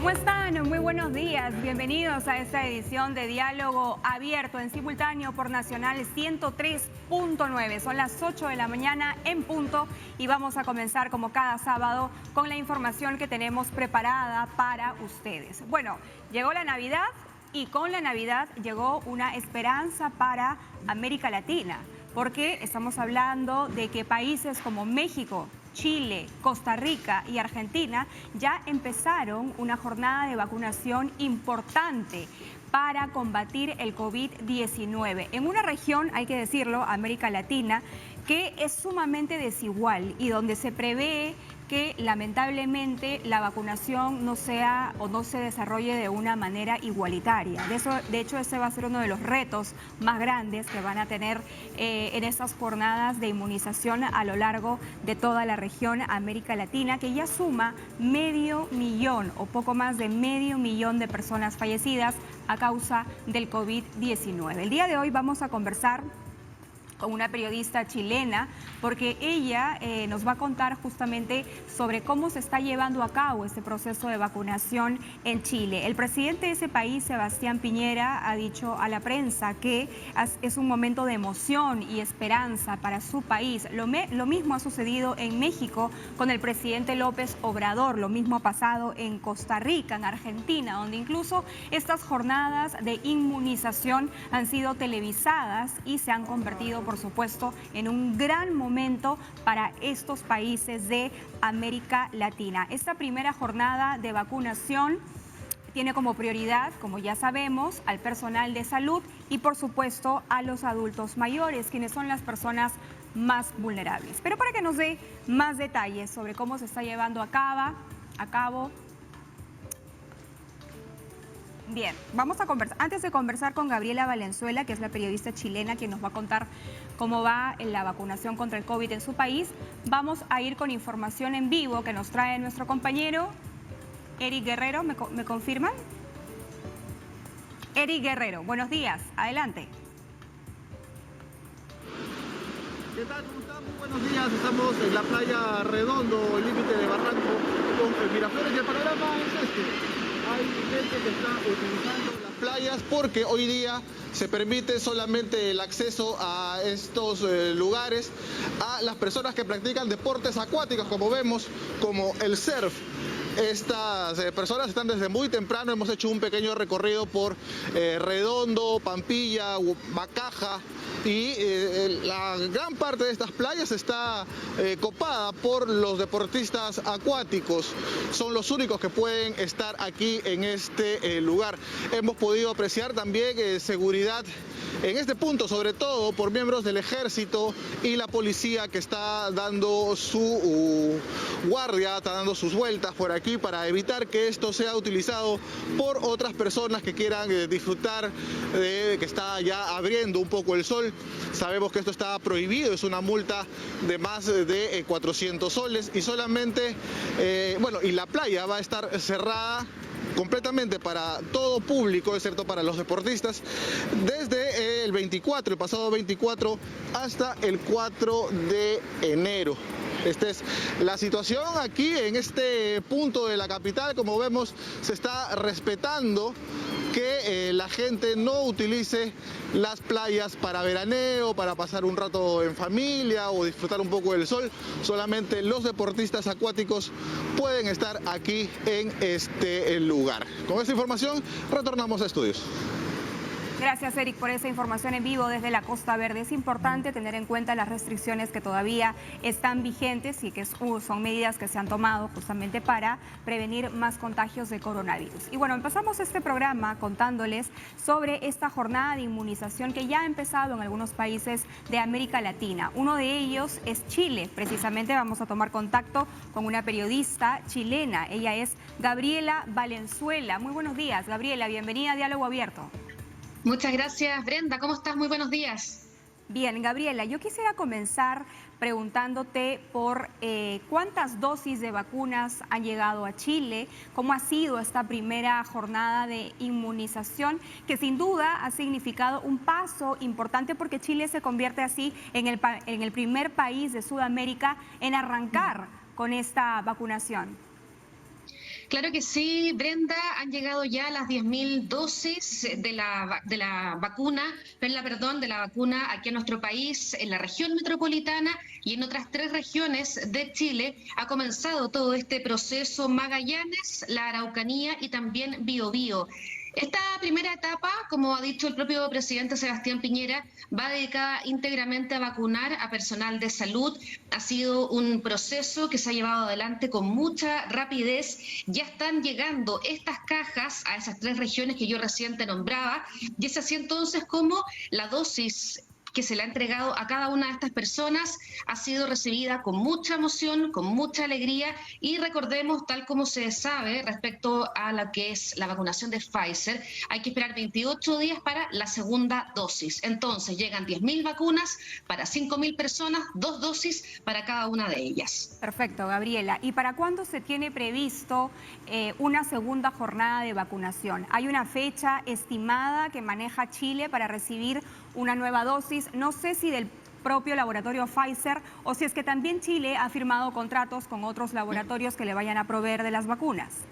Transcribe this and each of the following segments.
¿Cómo están? Muy buenos días. Bienvenidos a esta edición de Diálogo Abierto en simultáneo por Nacional 103.9. Son las 8 de la mañana en punto y vamos a comenzar como cada sábado con la información que tenemos preparada para ustedes. Bueno, llegó la Navidad y con la Navidad llegó una esperanza para América Latina, porque estamos hablando de que países como México, Chile, Costa Rica y Argentina ya empezaron una jornada de vacunación importante para combatir el COVID-19. En una región, hay que decirlo, América Latina, que es sumamente desigual y donde se prevé que lamentablemente la vacunación no sea o no se desarrolle de una manera igualitaria. De hecho, ese va a ser uno de los retos más grandes que van a tener en estas jornadas de inmunización a lo largo de toda la región América Latina, que ya suma 500.000 o poco más de 500.000 de personas fallecidas a causa del COVID-19. El día de hoy vamos a conversar con una periodista chilena, porque ella nos va a contar justamente sobre cómo se está llevando a cabo este proceso de vacunación en Chile. El presidente de ese país, Sebastián Piñera, ha dicho a la prensa que es un momento de emoción y esperanza para su país. Lo mismo ha sucedido en México con el presidente López Obrador, lo mismo ha pasado en Costa Rica, en Argentina, donde incluso estas jornadas de inmunización han sido televisadas y se han convertido, por supuesto, en un gran momento para estos países de América Latina. Esta primera jornada de vacunación tiene como prioridad, como ya sabemos, al personal de salud y, por supuesto, a los adultos mayores, quienes son las personas más vulnerables. Pero para que nos dé más detalles sobre cómo se está llevando a cabo. Bien, vamos a conversar. Antes de conversar con Gabriela Valenzuela, que es la periodista chilena, quien nos va a contar cómo va en la vacunación contra el COVID en su país, vamos a ir con información en vivo que nos trae nuestro compañero Eric Guerrero. ¿Me confirman? Eric Guerrero, buenos días, adelante. ¿Qué tal? ¿Cómo están? Muy buenos días. Estamos en la playa Redondo, el límite de Barranco, con Miraflores, y el panorama es este. Hay gente que está utilizando las playas porque hoy día se permite solamente el acceso a estos lugares a las personas que practican deportes acuáticos, como vemos, como el surf. Estas personas están desde muy temprano. Hemos hecho un pequeño recorrido por Redondo, Pampilla, Bacaja, y la gran parte de estas playas está copada por los deportistas acuáticos. Son los únicos que pueden estar aquí en este lugar. Hemos podido apreciar también seguridad en este punto, sobre todo por miembros del ejército y la policía, que está dando su guardia, está dando sus vueltas por aquí para evitar que esto sea utilizado por otras personas que quieran disfrutar de que está ya abriendo un poco el sol. Sabemos que esto está prohibido, es una multa de más de 400 soles y solamente, y la playa va a estar cerrada completamente para todo público, excepto para los deportistas, desde el pasado 24 hasta el 4 de enero. Esta es la situación aquí en este punto de la capital. Como vemos, se está respetando que la gente no utilice las playas para veraneo, para pasar un rato en familia o disfrutar un poco del sol. Solamente los deportistas acuáticos pueden estar aquí en este lugar. Con esta información retornamos a estudios. Gracias, Eric, por esa información en vivo desde la Costa Verde. Es importante tener en cuenta las restricciones que todavía están vigentes y que son medidas que se han tomado justamente para prevenir más contagios de coronavirus. Y bueno, empezamos este programa contándoles sobre esta jornada de inmunización que ya ha empezado en algunos países de América Latina. Uno de ellos es Chile. Precisamente vamos a tomar contacto con una periodista chilena. Ella es Gabriela Valenzuela. Muy buenos días, Gabriela. Bienvenida a Diálogo Abierto. Muchas gracias, Brenda. ¿Cómo estás? Muy buenos días. Bien, Gabriela, yo quisiera comenzar preguntándote por cuántas dosis de vacunas han llegado a Chile, cómo ha sido esta primera jornada de inmunización, que sin duda ha significado un paso importante porque Chile se convierte así en el primer país de Sudamérica en arrancar con esta vacunación. Claro que sí, Brenda, han llegado ya las 10.000 dosis de la vacuna, de la vacuna aquí en nuestro país, en la región metropolitana y en otras 3 regiones de Chile. Ha comenzado todo este proceso Magallanes, la Araucanía y también Biobío. Esta primera etapa, como ha dicho el propio presidente Sebastián Piñera, va dedicada íntegramente a vacunar a personal de salud. Ha sido un proceso que se ha llevado adelante con mucha rapidez. Ya están llegando estas cajas a esas 3 regiones que yo recién te nombraba, y es así entonces como la dosis que se le ha entregado a cada una de estas personas ha sido recibida con mucha emoción, con mucha alegría, y recordemos, tal como se sabe respecto a lo que es la vacunación de Pfizer, hay que esperar 28 días para la segunda dosis. Entonces llegan 10.000 vacunas para 5.000 personas, 2 dosis para cada una de ellas. Perfecto, Gabriela. ¿Y para cuándo se tiene previsto una segunda jornada de vacunación? ¿Hay una fecha estimada que maneja Chile para recibir una nueva dosis? No sé si del propio laboratorio Pfizer o si es que también Chile ha firmado contratos con otros laboratorios que le vayan a proveer de las vacunas.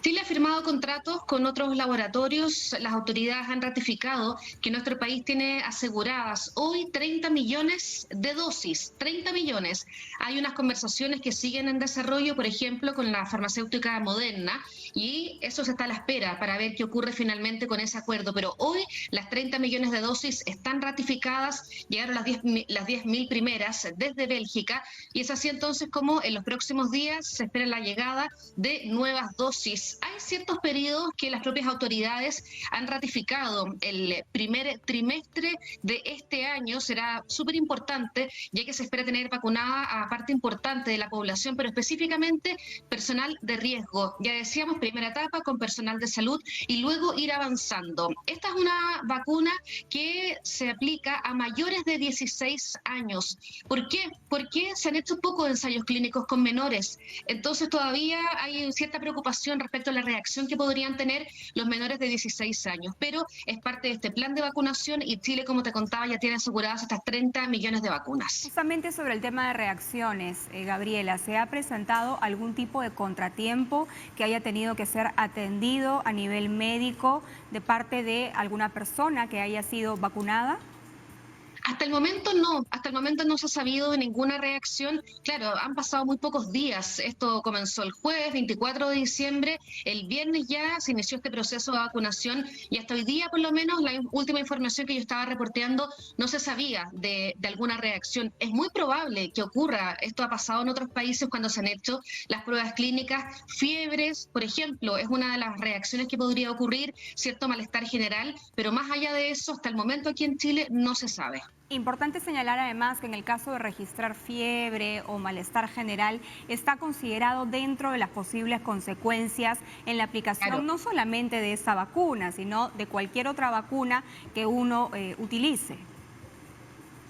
Chile ha firmado contratos con otros laboratorios. Las autoridades han ratificado que nuestro país tiene aseguradas hoy 30 millones de dosis, 30 millones. Hay unas conversaciones que siguen en desarrollo, por ejemplo, con la farmacéutica Moderna, y eso se está a la espera para ver qué ocurre finalmente con ese acuerdo. Pero hoy las 30 millones de dosis están ratificadas, llegaron las 10.000 primeras desde Bélgica, y es así entonces como en los próximos días se espera la llegada de nuevas dosis. Hay ciertos periodos que las propias autoridades han ratificado. El primer trimestre de este año será súper importante, ya que se espera tener vacunada a parte importante de la población, pero específicamente personal de riesgo. Ya decíamos, primera etapa con personal de salud y luego ir avanzando. Esta es una vacuna que se aplica a mayores de 16 años. ¿Por qué? Porque se han hecho pocos ensayos clínicos con menores. Entonces todavía hay cierta preocupación respecto a la reacción que podrían tener los menores de 16 años, pero es parte de este plan de vacunación y Chile, como te contaba, ya tiene aseguradas estas 30 millones de vacunas. Justamente sobre el tema de reacciones, Gabriela, ¿se ha presentado algún tipo de contratiempo que haya tenido que ser atendido a nivel médico de parte de alguna persona que haya sido vacunada? Hasta el momento no se ha sabido de ninguna reacción. Claro, han pasado muy pocos días. Esto comenzó el jueves 24 de diciembre, el viernes ya se inició este proceso de vacunación y hasta hoy día, por lo menos, la última información que yo estaba reporteando, no se sabía de alguna reacción. Es muy probable que ocurra, esto ha pasado en otros países cuando se han hecho las pruebas clínicas, fiebres, por ejemplo, es una de las reacciones que podría ocurrir, cierto malestar general, pero más allá de eso, hasta el momento aquí en Chile no se sabe. Importante señalar además que en el caso de registrar fiebre o malestar general está considerado dentro de las posibles consecuencias en la aplicación, claro, no solamente de esta vacuna, sino de cualquier otra vacuna que uno utilice.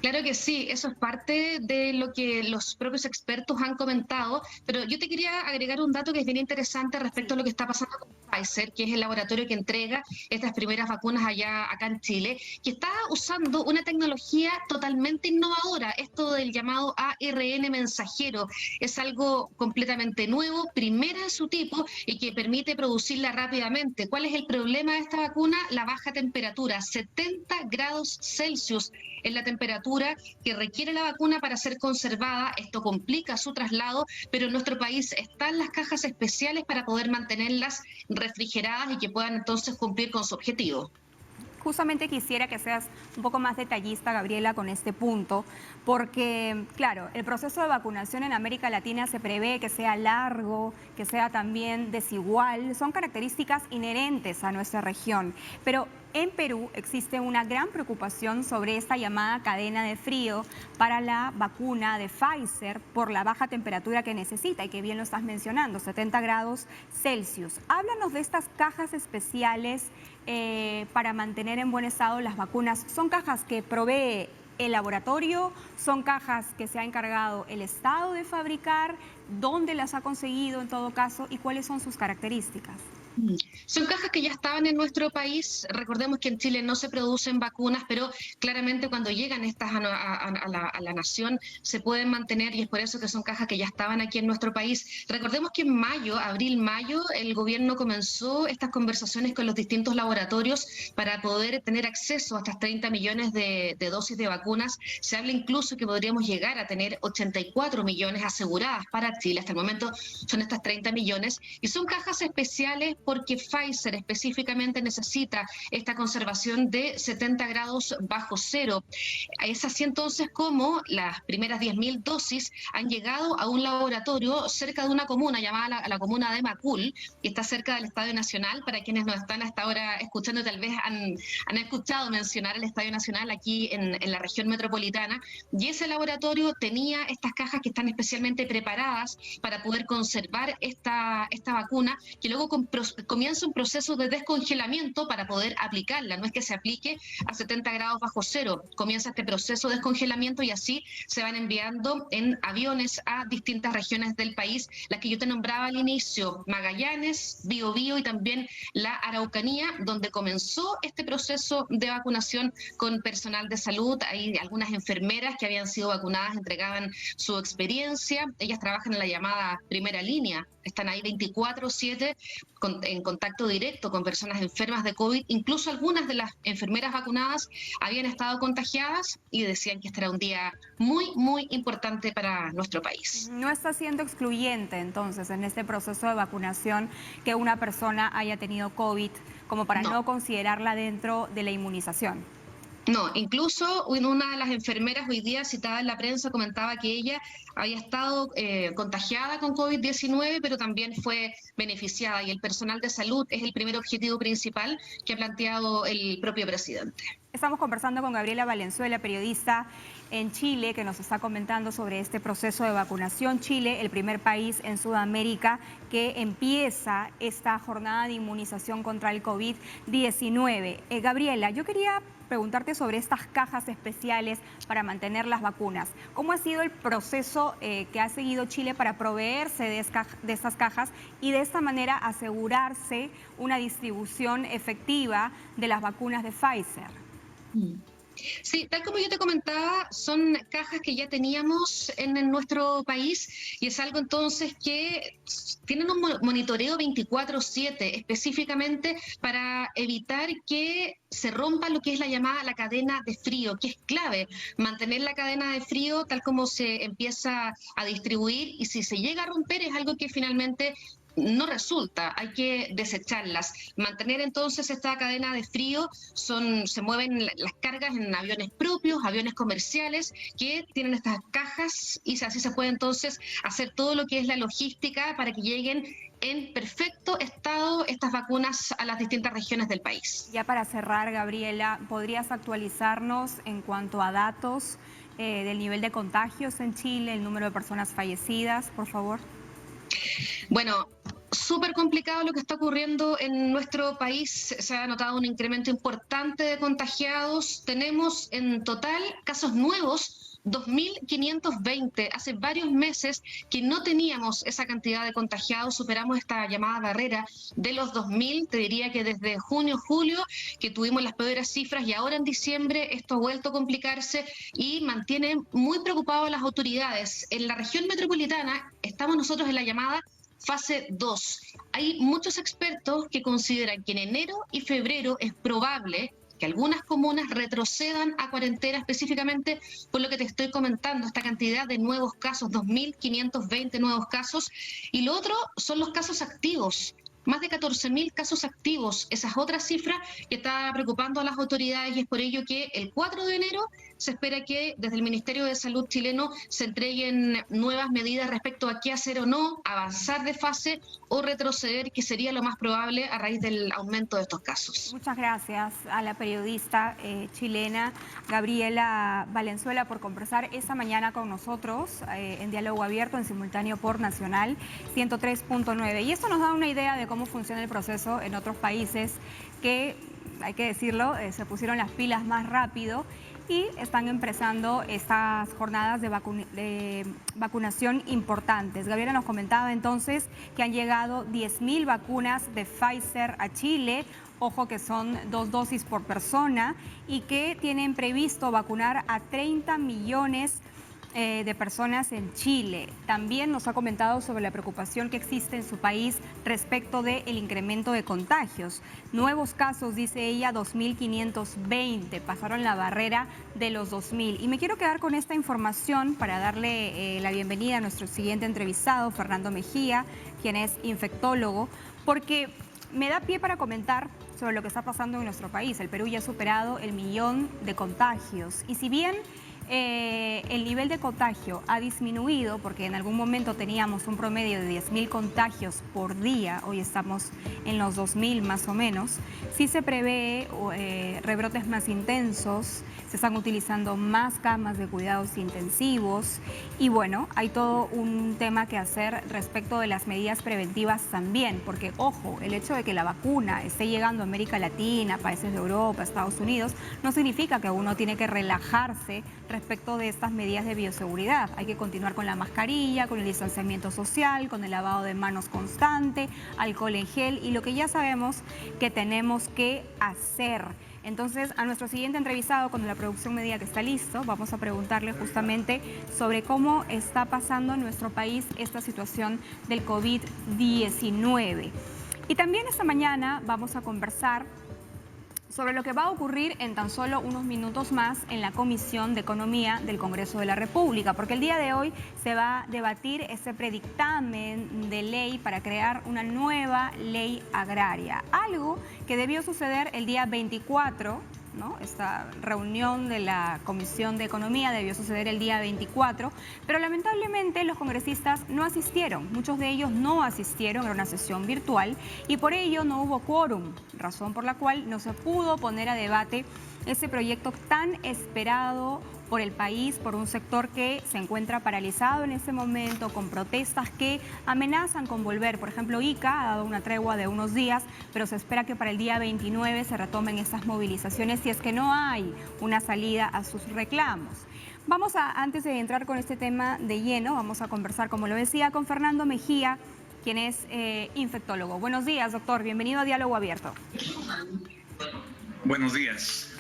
Claro que sí, eso es parte de lo que los propios expertos han comentado, pero yo te quería agregar un dato que es bien interesante respecto a lo que está pasando con Pfizer, que es el laboratorio que entrega estas primeras vacunas acá en Chile, que está usando una tecnología totalmente innovadora, esto del llamado ARN mensajero. Es algo completamente nuevo, primera en su tipo y que permite producirla rápidamente. ¿Cuál es el problema de esta vacuna? La baja temperatura, 70 grados Celsius en la temperatura que requiere la vacuna para ser conservada. Esto complica su traslado, pero en nuestro país están las cajas especiales para poder mantenerlas refrigeradas y que puedan entonces cumplir con su objetivo. Justamente quisiera que seas un poco más detallista, Gabriela, con este punto, porque, claro, el proceso de vacunación en América Latina se prevé que sea largo, que sea también desigual, son características inherentes a nuestra región, pero en Perú existe una gran preocupación sobre esta llamada cadena de frío para la vacuna de Pfizer por la baja temperatura que necesita y que bien lo estás mencionando, 70 grados Celsius. Háblanos de estas cajas especiales para mantener en buen estado las vacunas. ¿Son cajas que provee el laboratorio? ¿Son cajas que se ha encargado el Estado de fabricar? ¿Dónde las ha conseguido en todo caso? ¿Y cuáles son sus características? Son cajas que ya estaban en nuestro país. Recordemos que en Chile no se producen vacunas, pero claramente cuando llegan estas a la nación se pueden mantener, y es por eso que son cajas que ya estaban aquí en nuestro país. Recordemos que en mayo, abril-mayo, el gobierno comenzó estas conversaciones con los distintos laboratorios para poder tener acceso a estas 30 millones de dosis de vacunas. Se habla incluso que podríamos llegar a tener 84 millones aseguradas para Chile. Hasta el momento son estas 30 millones y son cajas especiales porque Pfizer específicamente necesita esta conservación de 70 grados bajo cero. Es así entonces como las primeras 10.000 dosis han llegado a un laboratorio cerca de una comuna llamada la comuna de Macul, que está cerca del Estadio Nacional. Para quienes nos están hasta ahora escuchando, tal vez han escuchado mencionar el Estadio Nacional aquí en la región metropolitana, y ese laboratorio tenía estas cajas que están especialmente preparadas para poder conservar esta vacuna, que luego comienza un proceso de descongelamiento para poder aplicarla. No es que se aplique a 70 grados bajo cero, comienza este proceso de descongelamiento y así se van enviando en aviones a distintas regiones del país, las que yo te nombraba al inicio: Magallanes, Biobío y también la Araucanía, donde comenzó este proceso de vacunación con personal de salud. Hay algunas enfermeras que habían sido vacunadas, entregaban su experiencia. Ellas trabajan en la llamada primera línea, están ahí 24/7 en contacto directo con personas enfermas de COVID. Incluso algunas de las enfermeras vacunadas habían estado contagiadas y decían que este era un día muy, muy importante para nuestro país. No está siendo excluyente entonces en este proceso de vacunación que una persona haya tenido COVID como para no considerarla dentro de la inmunización. No, incluso una de las enfermeras hoy día citada en la prensa comentaba que ella había estado contagiada con COVID-19, pero también fue beneficiada, y el personal de salud es el primer objetivo principal que ha planteado el propio presidente. Estamos conversando con Gabriela Valenzuela, periodista en Chile, que nos está comentando sobre este proceso de vacunación. Chile, el primer país en Sudamérica que empieza esta jornada de inmunización contra el COVID-19. Gabriela, yo quería preguntarte sobre estas cajas especiales para mantener las vacunas. ¿Cómo ha sido el proceso que ha seguido Chile para proveerse de estas cajas y de esta manera asegurarse una distribución efectiva de las vacunas de Pfizer? Sí, tal como yo te comentaba, son cajas que ya teníamos en nuestro país, y es algo entonces que tienen un monitoreo 24/7 específicamente para evitar que se rompa lo que es la llamada la cadena de frío, que es clave mantener la cadena de frío tal como se empieza a distribuir, y si se llega a romper es algo que finalmente no resulta, hay que desecharlas. Mantener entonces esta cadena de frío, se mueven las cargas en aviones propios, aviones comerciales que tienen estas cajas, y así se puede entonces hacer todo lo que es la logística para que lleguen en perfecto estado estas vacunas a las distintas regiones del país. Ya para cerrar, Gabriela, ¿podrías actualizarnos en cuanto a datos del nivel de contagios en Chile, el número de personas fallecidas, por favor? Bueno, súper complicado lo que está ocurriendo en nuestro país. Se ha notado un incremento importante de contagiados. Tenemos en total casos nuevos 2.520. Hace varios meses que no teníamos esa cantidad de contagiados. Superamos esta llamada barrera de los 2.000. Te diría que desde junio, julio, que tuvimos las peores cifras, y ahora en diciembre esto ha vuelto a complicarse y mantiene muy preocupados a las autoridades. En la región metropolitana estamos nosotros en la llamada fase 2. Hay muchos expertos que consideran que en enero y febrero es probable que algunas comunas retrocedan a cuarentena, específicamente por lo que te estoy comentando, esta cantidad de nuevos casos, 2.520 nuevos casos. Y lo otro son los casos activos. Más de 14.000 casos activos. Esa es otra cifra que está preocupando a las autoridades, y es por ello que el 4 de enero se espera que desde el Ministerio de Salud chileno se entreguen nuevas medidas respecto a qué hacer o no, avanzar de fase o retroceder, que sería lo más probable a raíz del aumento de estos casos. Muchas gracias a la periodista chilena Gabriela Valenzuela por conversar esta mañana con nosotros en Diálogo Abierto, en simultáneo por Nacional 103.9. Y esto nos da una idea de cómo funciona el proceso en otros países que, hay que decirlo, se pusieron las pilas más rápido y están empezando estas jornadas de vacunación importantes. Gabriela nos comentaba entonces que han llegado 10.000 vacunas de Pfizer a Chile. Ojo que son 2 dosis por persona y que tienen previsto vacunar a 30 millones de personas en Chile. También nos ha comentado sobre la preocupación que existe en su país respecto del incremento de contagios. Nuevos casos, dice ella, 2.520, pasaron la barrera de los 2.000. Y me quiero quedar con esta información para darle la bienvenida a nuestro siguiente entrevistado, Fernando Mejía, quien es infectólogo, porque me da pie para comentar sobre lo que está pasando en nuestro país. El Perú ya ha superado el 1.000.000 de contagios. Y si bien el nivel de contagio ha disminuido, porque en algún momento teníamos un promedio de 10.000 contagios por día, hoy estamos en los 2.000 más o menos, sí se prevé rebrotes más intensos, se están utilizando más camas de cuidados intensivos y bueno, hay todo un tema que hacer respecto de las medidas preventivas también, porque ojo, el hecho de que la vacuna esté llegando a América Latina, países de Europa, Estados Unidos, no significa que uno tiene que relajarse respecto de estas medidas de bioseguridad. Hay que continuar con la mascarilla, con el distanciamiento social, con el lavado de manos constante, alcohol en gel y lo que ya sabemos que tenemos que hacer. Entonces, a nuestro siguiente entrevistado, cuando la producción me diga que está listo, vamos a preguntarle justamente sobre cómo está pasando en nuestro país esta situación del COVID-19. Y también esta mañana vamos a conversar sobre lo que va a ocurrir en tan solo unos minutos más en la Comisión de Economía del Congreso de la República, porque el día de hoy se va a debatir ese predictamen de ley para crear una nueva ley agraria, algo que debió suceder el día 24, ¿no? Esta reunión de la Comisión de Economía debió suceder el día 24, pero lamentablemente los congresistas no asistieron, muchos de ellos no asistieron, era una sesión virtual y por ello no hubo quórum, razón por la cual no se pudo poner a debate ese proyecto tan esperado por el país, por un sector que se encuentra paralizado en este momento, con protestas que amenazan con volver. Por ejemplo, ICA ha dado una tregua de unos días, pero se espera que para el día 29 se retomen estas movilizaciones si es que no hay una salida a sus reclamos. Antes de entrar con este tema de lleno, vamos a conversar, como lo decía, con Fernando Mejía, quien es infectólogo. Buenos días, doctor. Bienvenido a Diálogo Abierto. Buenos días.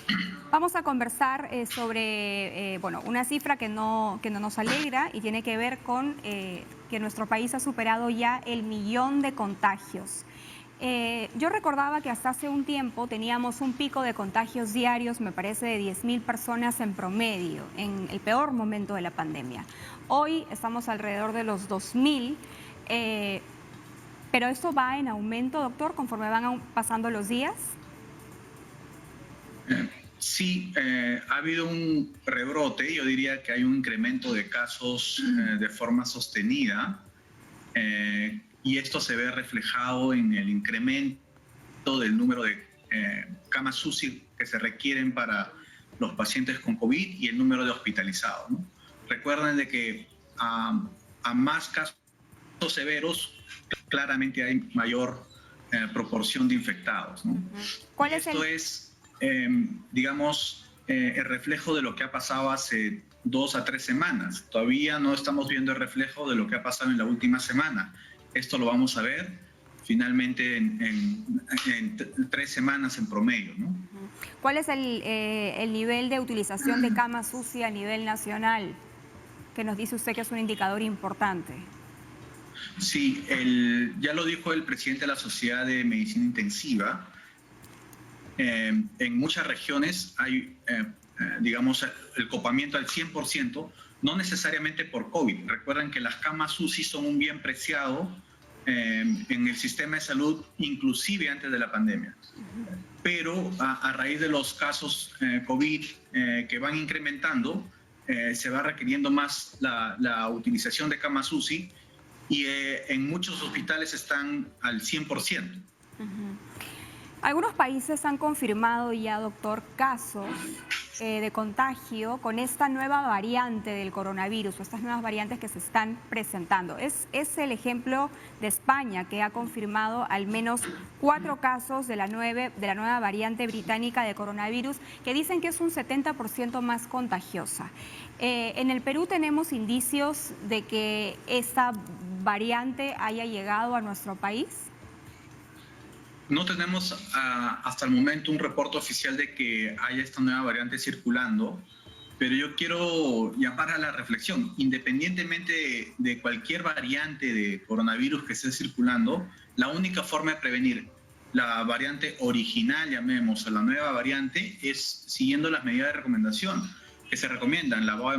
Vamos a conversar sobre una cifra que no nos alegra y tiene que ver con que nuestro país ha superado ya el 1.000.000 de contagios. Yo recordaba que hasta hace un tiempo teníamos un pico de contagios diarios, me parece, de 10.000 personas en promedio, en el peor momento de la pandemia. Hoy estamos alrededor de los 2.000, pero esto va en aumento, doctor, conforme van pasando los días. Sí, ha habido un rebrote, yo diría que hay un incremento de casos de forma sostenida y esto se ve reflejado en el incremento del número de camas UCI que se requieren para los pacientes con COVID y el número de hospitalizados, ¿no? Recuerden de que a más casos severos, claramente hay mayor proporción de infectados, ¿no? ¿Cuál y es esto es el reflejo de lo que ha pasado hace 2 a 3 semanas. Todavía no estamos viendo el reflejo de lo que ha pasado en la última semana. Esto lo vamos a ver finalmente en 3 semanas en promedio, ¿no? ¿Cuál es el nivel de utilización de camas UCI a nivel nacional? Que nos dice usted que es un indicador importante. Sí, ya lo dijo el presidente de la Sociedad de Medicina Intensiva. En muchas regiones hay, digamos, el copamiento al 100%, no necesariamente por COVID. Recuerden que las camas UCI son un bien preciado en el sistema de salud, inclusive antes de la pandemia. Pero a raíz de los casos COVID que van incrementando, se va requiriendo más la utilización de camas UCI y en muchos hospitales están al 100%. Algunos países han confirmado ya, doctor, casos de contagio con esta nueva variante del coronavirus o estas nuevas variantes que se están presentando. Es el ejemplo de España, que ha confirmado al menos 4 casos de la nueva variante británica de coronavirus, que dicen que es un 70% más contagiosa. En el Perú tenemos indicios de que esta variante haya llegado a nuestro país. No tenemos hasta el momento un reporte oficial de que haya esta nueva variante circulando, pero yo quiero llamar a la reflexión. Independientemente de cualquier variante de coronavirus que esté circulando, la única forma de prevenir la variante original, llamemos a la nueva variante, es siguiendo las medidas de recomendación que se recomiendan: lavado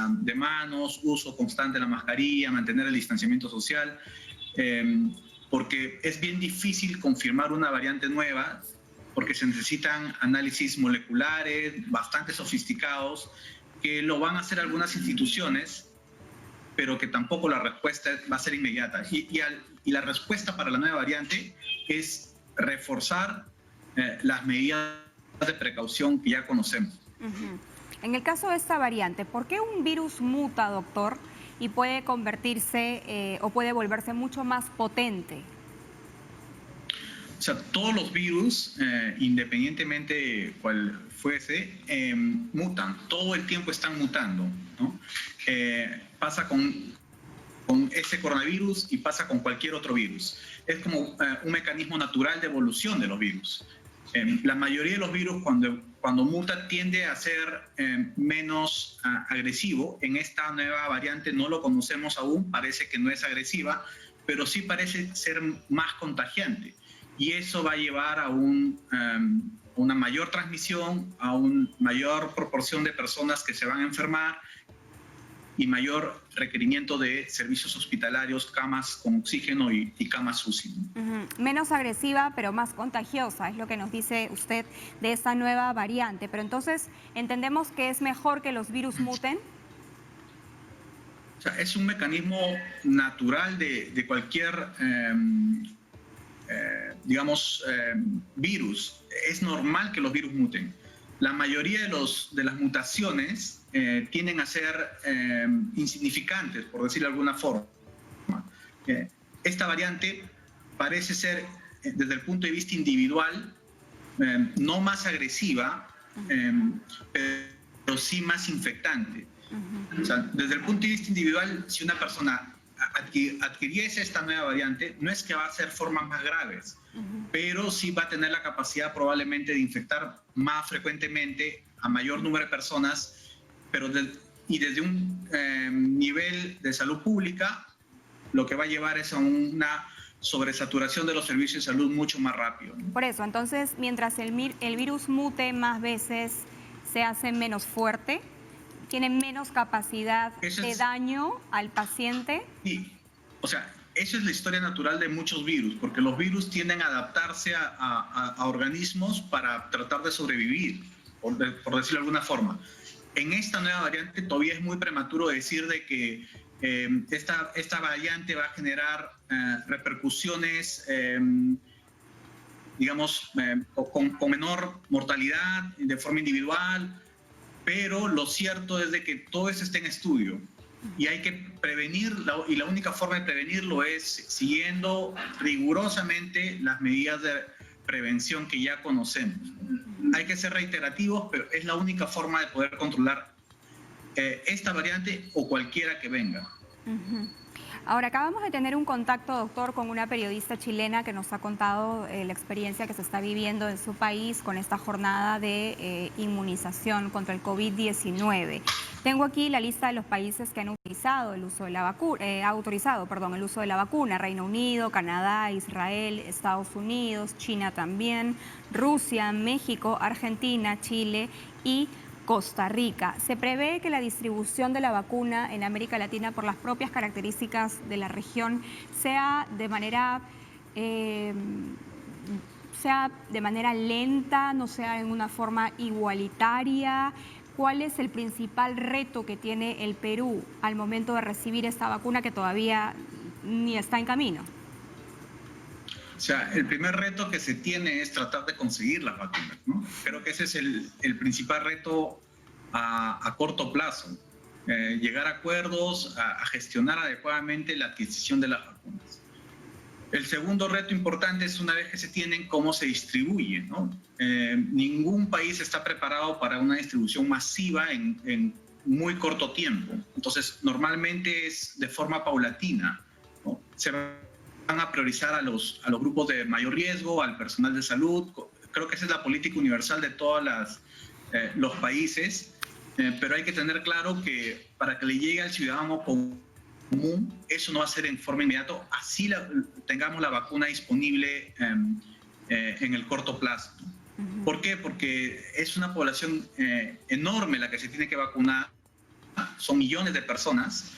de manos, uso constante de la mascarilla, mantener el distanciamiento social, porque es bien difícil confirmar una variante nueva, porque se necesitan análisis moleculares bastante sofisticados, que lo van a hacer algunas instituciones, pero que tampoco la respuesta va a ser inmediata. Y la respuesta para la nueva variante es reforzar las medidas de precaución que ya conocemos. En el caso de esta variante, ¿por qué un virus muta, doctor, y puede convertirse o puede volverse mucho más potente? O sea, todos los virus, independientemente cuál fuese, mutan. Todo el tiempo están mutando, ¿no? Pasa con ese coronavirus y pasa con cualquier otro virus. Es como un mecanismo natural de evolución de los virus. La mayoría de los virus, cuando muta, tiende a ser menos agresivo. En esta nueva variante no lo conocemos aún, parece que no es agresiva, pero sí parece ser más contagiante. Y eso va a llevar a una mayor transmisión, a una mayor proporción de personas que se van a enfermar y mayor requerimiento de servicios hospitalarios, camas con oxígeno y camas UCI. Menos agresiva, pero más contagiosa, es lo que nos dice usted de esta nueva variante. Pero entonces, ¿entendemos que es mejor que los virus muten? O sea, es un mecanismo natural de cualquier, virus. Es normal que los virus muten. La mayoría de las mutaciones tienden a ser insignificantes, por decirlo de alguna forma. Esta variante parece ser, desde el punto de vista individual, no más agresiva, pero sí más infectante. O sea, desde el punto de vista individual, si una persona adquiriese esta nueva variante, no es que va a ser formas más graves, pero sí va a tener la capacidad probablemente de infectar más frecuentemente a mayor número de personas, pero desde un nivel de salud pública, lo que va a llevar es a una sobresaturación de los servicios de salud mucho más rápido. Por eso, entonces, mientras el virus mute más veces, se hace menos fuerte, tiene menos capacidad de daño al paciente. Sí, o sea, esa es la historia natural de muchos virus, porque los virus tienden a adaptarse a organismos para tratar de sobrevivir, por decirlo de alguna forma. En esta nueva variante todavía es muy prematuro decir de que esta variante va a generar repercusiones, con menor mortalidad de forma individual, pero lo cierto es de que todo eso está en estudio y hay que prevenirlo, y la única forma de prevenirlo es siguiendo rigurosamente las medidas de prevención que ya conocemos. Hay que ser reiterativos, pero es la única forma de poder controlar esta variante o cualquiera que venga. Ahora, acabamos de tener un contacto, doctor, con una periodista chilena que nos ha contado la experiencia que se está viviendo en su país con esta jornada de inmunización contra el COVID-19. Tengo aquí la lista de los países que han utilizado el uso de la vacuna, autorizado el uso de la vacuna: Reino Unido, Canadá, Israel, Estados Unidos, China también, Rusia, México, Argentina, Chile y Costa Rica. Se prevé que la distribución de la vacuna en América Latina, por las propias características de la región, sea de manera lenta, no sea en una forma igualitaria. ¿Cuál es el principal reto que tiene el Perú al momento de recibir esta vacuna, que todavía ni está en camino? O sea, el primer reto que se tiene es tratar de conseguir las vacunas, ¿no? Creo que ese es el principal reto a corto plazo. Llegar a acuerdos, a gestionar adecuadamente la adquisición de las vacunas. El segundo reto importante es, una vez que se tienen, cómo se distribuye, ¿no? Ningún país está preparado para una distribución masiva en muy corto tiempo. Entonces, normalmente es de forma paulatina, ¿no? Se van a priorizar a los grupos de mayor riesgo, al personal de salud. Creo que esa es la política universal de todos los países, pero hay que tener claro que para que le llegue al ciudadano común, eso no va a ser en forma inmediata, así tengamos la vacuna disponible en el corto plazo. ¿Por qué? Porque es una población enorme la que se tiene que vacunar, son millones de personas,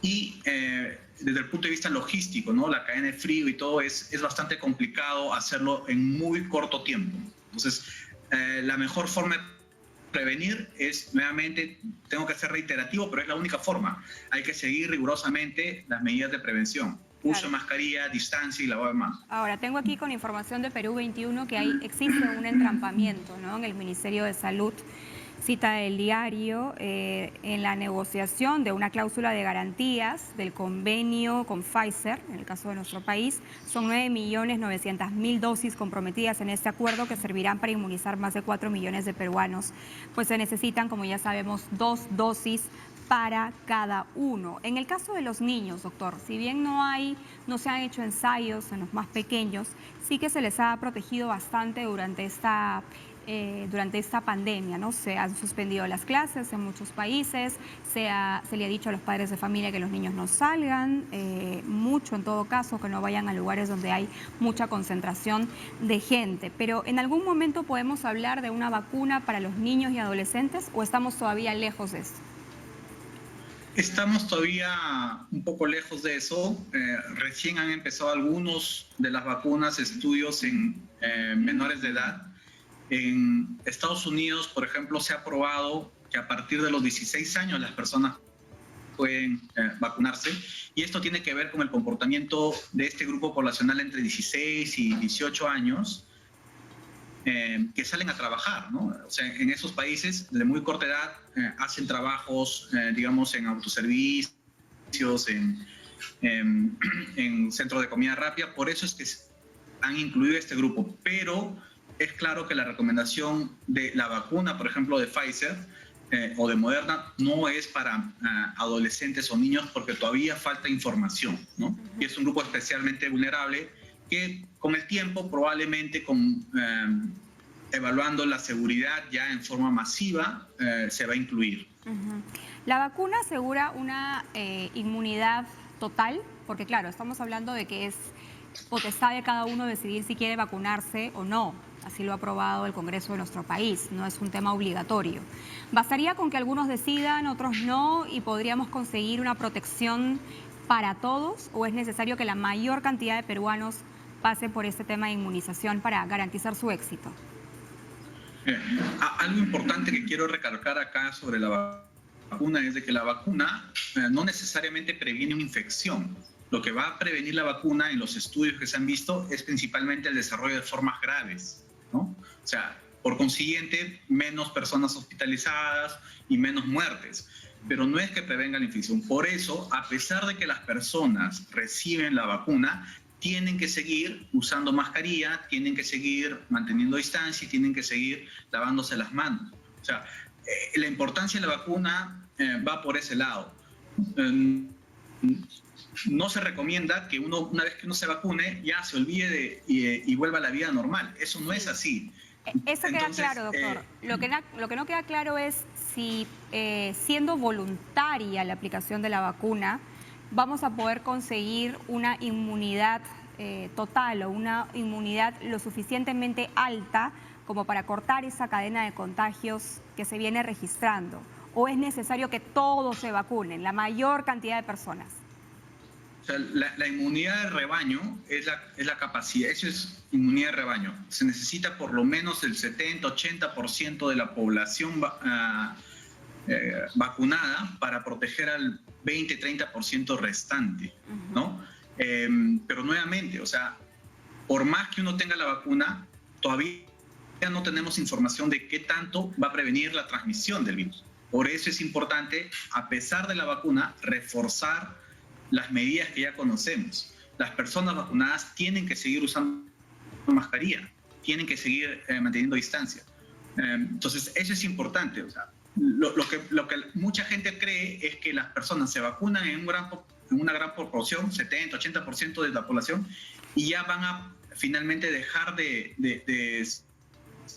y desde el punto de vista logístico, ¿no? La cadena de frío y todo es bastante complicado hacerlo en muy corto tiempo. Entonces, la mejor forma de prevenir es, nuevamente, tengo que ser reiterativo, pero es la única forma. Hay que seguir rigurosamente las medidas de prevención. Uso de mascarilla, distancia y lavado de manos. Ahora, tengo aquí con información de Perú 21 que existe un entrampamiento, ¿no?, en el Ministerio de Salud. Cita el diario, en la negociación de una cláusula de garantías del convenio con Pfizer, en el caso de nuestro país, son 9.900.000 dosis comprometidas en este acuerdo que servirán para inmunizar más de 4 millones de peruanos. Pues se necesitan, como ya sabemos, 2 dosis para cada uno. En el caso de los niños, doctor, si bien no se han hecho ensayos en los más pequeños, sí que se les ha protegido bastante durante esta pandemia, ¿no? Se han suspendido las clases en muchos países, se le ha dicho a los padres de familia que los niños no salgan, mucho en todo caso, que no vayan a lugares donde hay mucha concentración de gente. Pero ¿en algún momento podemos hablar de una vacuna para los niños y adolescentes o estamos todavía lejos de esto? Estamos todavía un poco lejos de eso. Recién han empezado algunos de las vacunas, estudios en menores de edad. En Estados Unidos, por ejemplo, se ha probado que a partir de los 16 años las personas pueden vacunarse, y esto tiene que ver con el comportamiento de este grupo poblacional entre 16 y 18 años que salen a trabajar, ¿no? O sea, en esos países, de muy corta edad, hacen trabajos, digamos, en autoservicios, en centros de comida rápida. Por eso es que han incluido este grupo, pero es claro que la recomendación de la vacuna, por ejemplo, de Pfizer o de Moderna, no es para adolescentes o niños porque todavía falta información, ¿no? Y es un grupo especialmente vulnerable que con el tiempo, probablemente evaluando la seguridad ya en forma masiva, se va a incluir. ¿La vacuna asegura una inmunidad total? Porque claro, estamos hablando de que es potestad de cada uno decidir si quiere vacunarse o no. Así lo ha aprobado el Congreso de nuestro país, no es un tema obligatorio. ¿Bastaría con que algunos decidan, otros no, y podríamos conseguir una protección para todos? ¿O es necesario que la mayor cantidad de peruanos pase por este tema de inmunización para garantizar su éxito? Algo importante que quiero recalcar acá sobre la vacuna es de que la vacuna no necesariamente previene una infección. Lo que va a prevenir la vacuna en los estudios que se han visto es principalmente el desarrollo de formas graves, ¿no? O sea, por consiguiente, menos personas hospitalizadas y menos muertes. Pero no es que prevenga la infección. Por eso, a pesar de que las personas reciben la vacuna, tienen que seguir usando mascarilla, tienen que seguir manteniendo distancia y tienen que seguir lavándose las manos. O sea, la importancia de la vacuna va por ese lado. No se recomienda que una vez que uno se vacune, ya se olvide y vuelva a la vida normal. Eso no es así. Eso queda claro, doctor. Lo que no queda claro es si siendo voluntaria la aplicación de la vacuna, vamos a poder conseguir una inmunidad total o una inmunidad lo suficientemente alta como para cortar esa cadena de contagios que se viene registrando. ¿O es necesario que todos se vacunen, la mayor cantidad de personas? O sea, la inmunidad de rebaño es la capacidad, eso es inmunidad de rebaño. Se necesita por lo menos el 70-80% de la población vacunada para proteger al 20-30% restante, ¿no? Pero nuevamente, o sea, por más que uno tenga la vacuna, todavía no tenemos información de qué tanto va a prevenir la transmisión del virus. Por eso es importante, a pesar de la vacuna, reforzar las medidas que ya conocemos. Las personas vacunadas tienen que seguir usando mascarilla, tienen que seguir manteniendo distancia. Entonces, eso es importante. O sea, lo que mucha gente cree es que las personas se vacunan en una gran proporción, 70, 80% de la población, y ya van a finalmente dejar de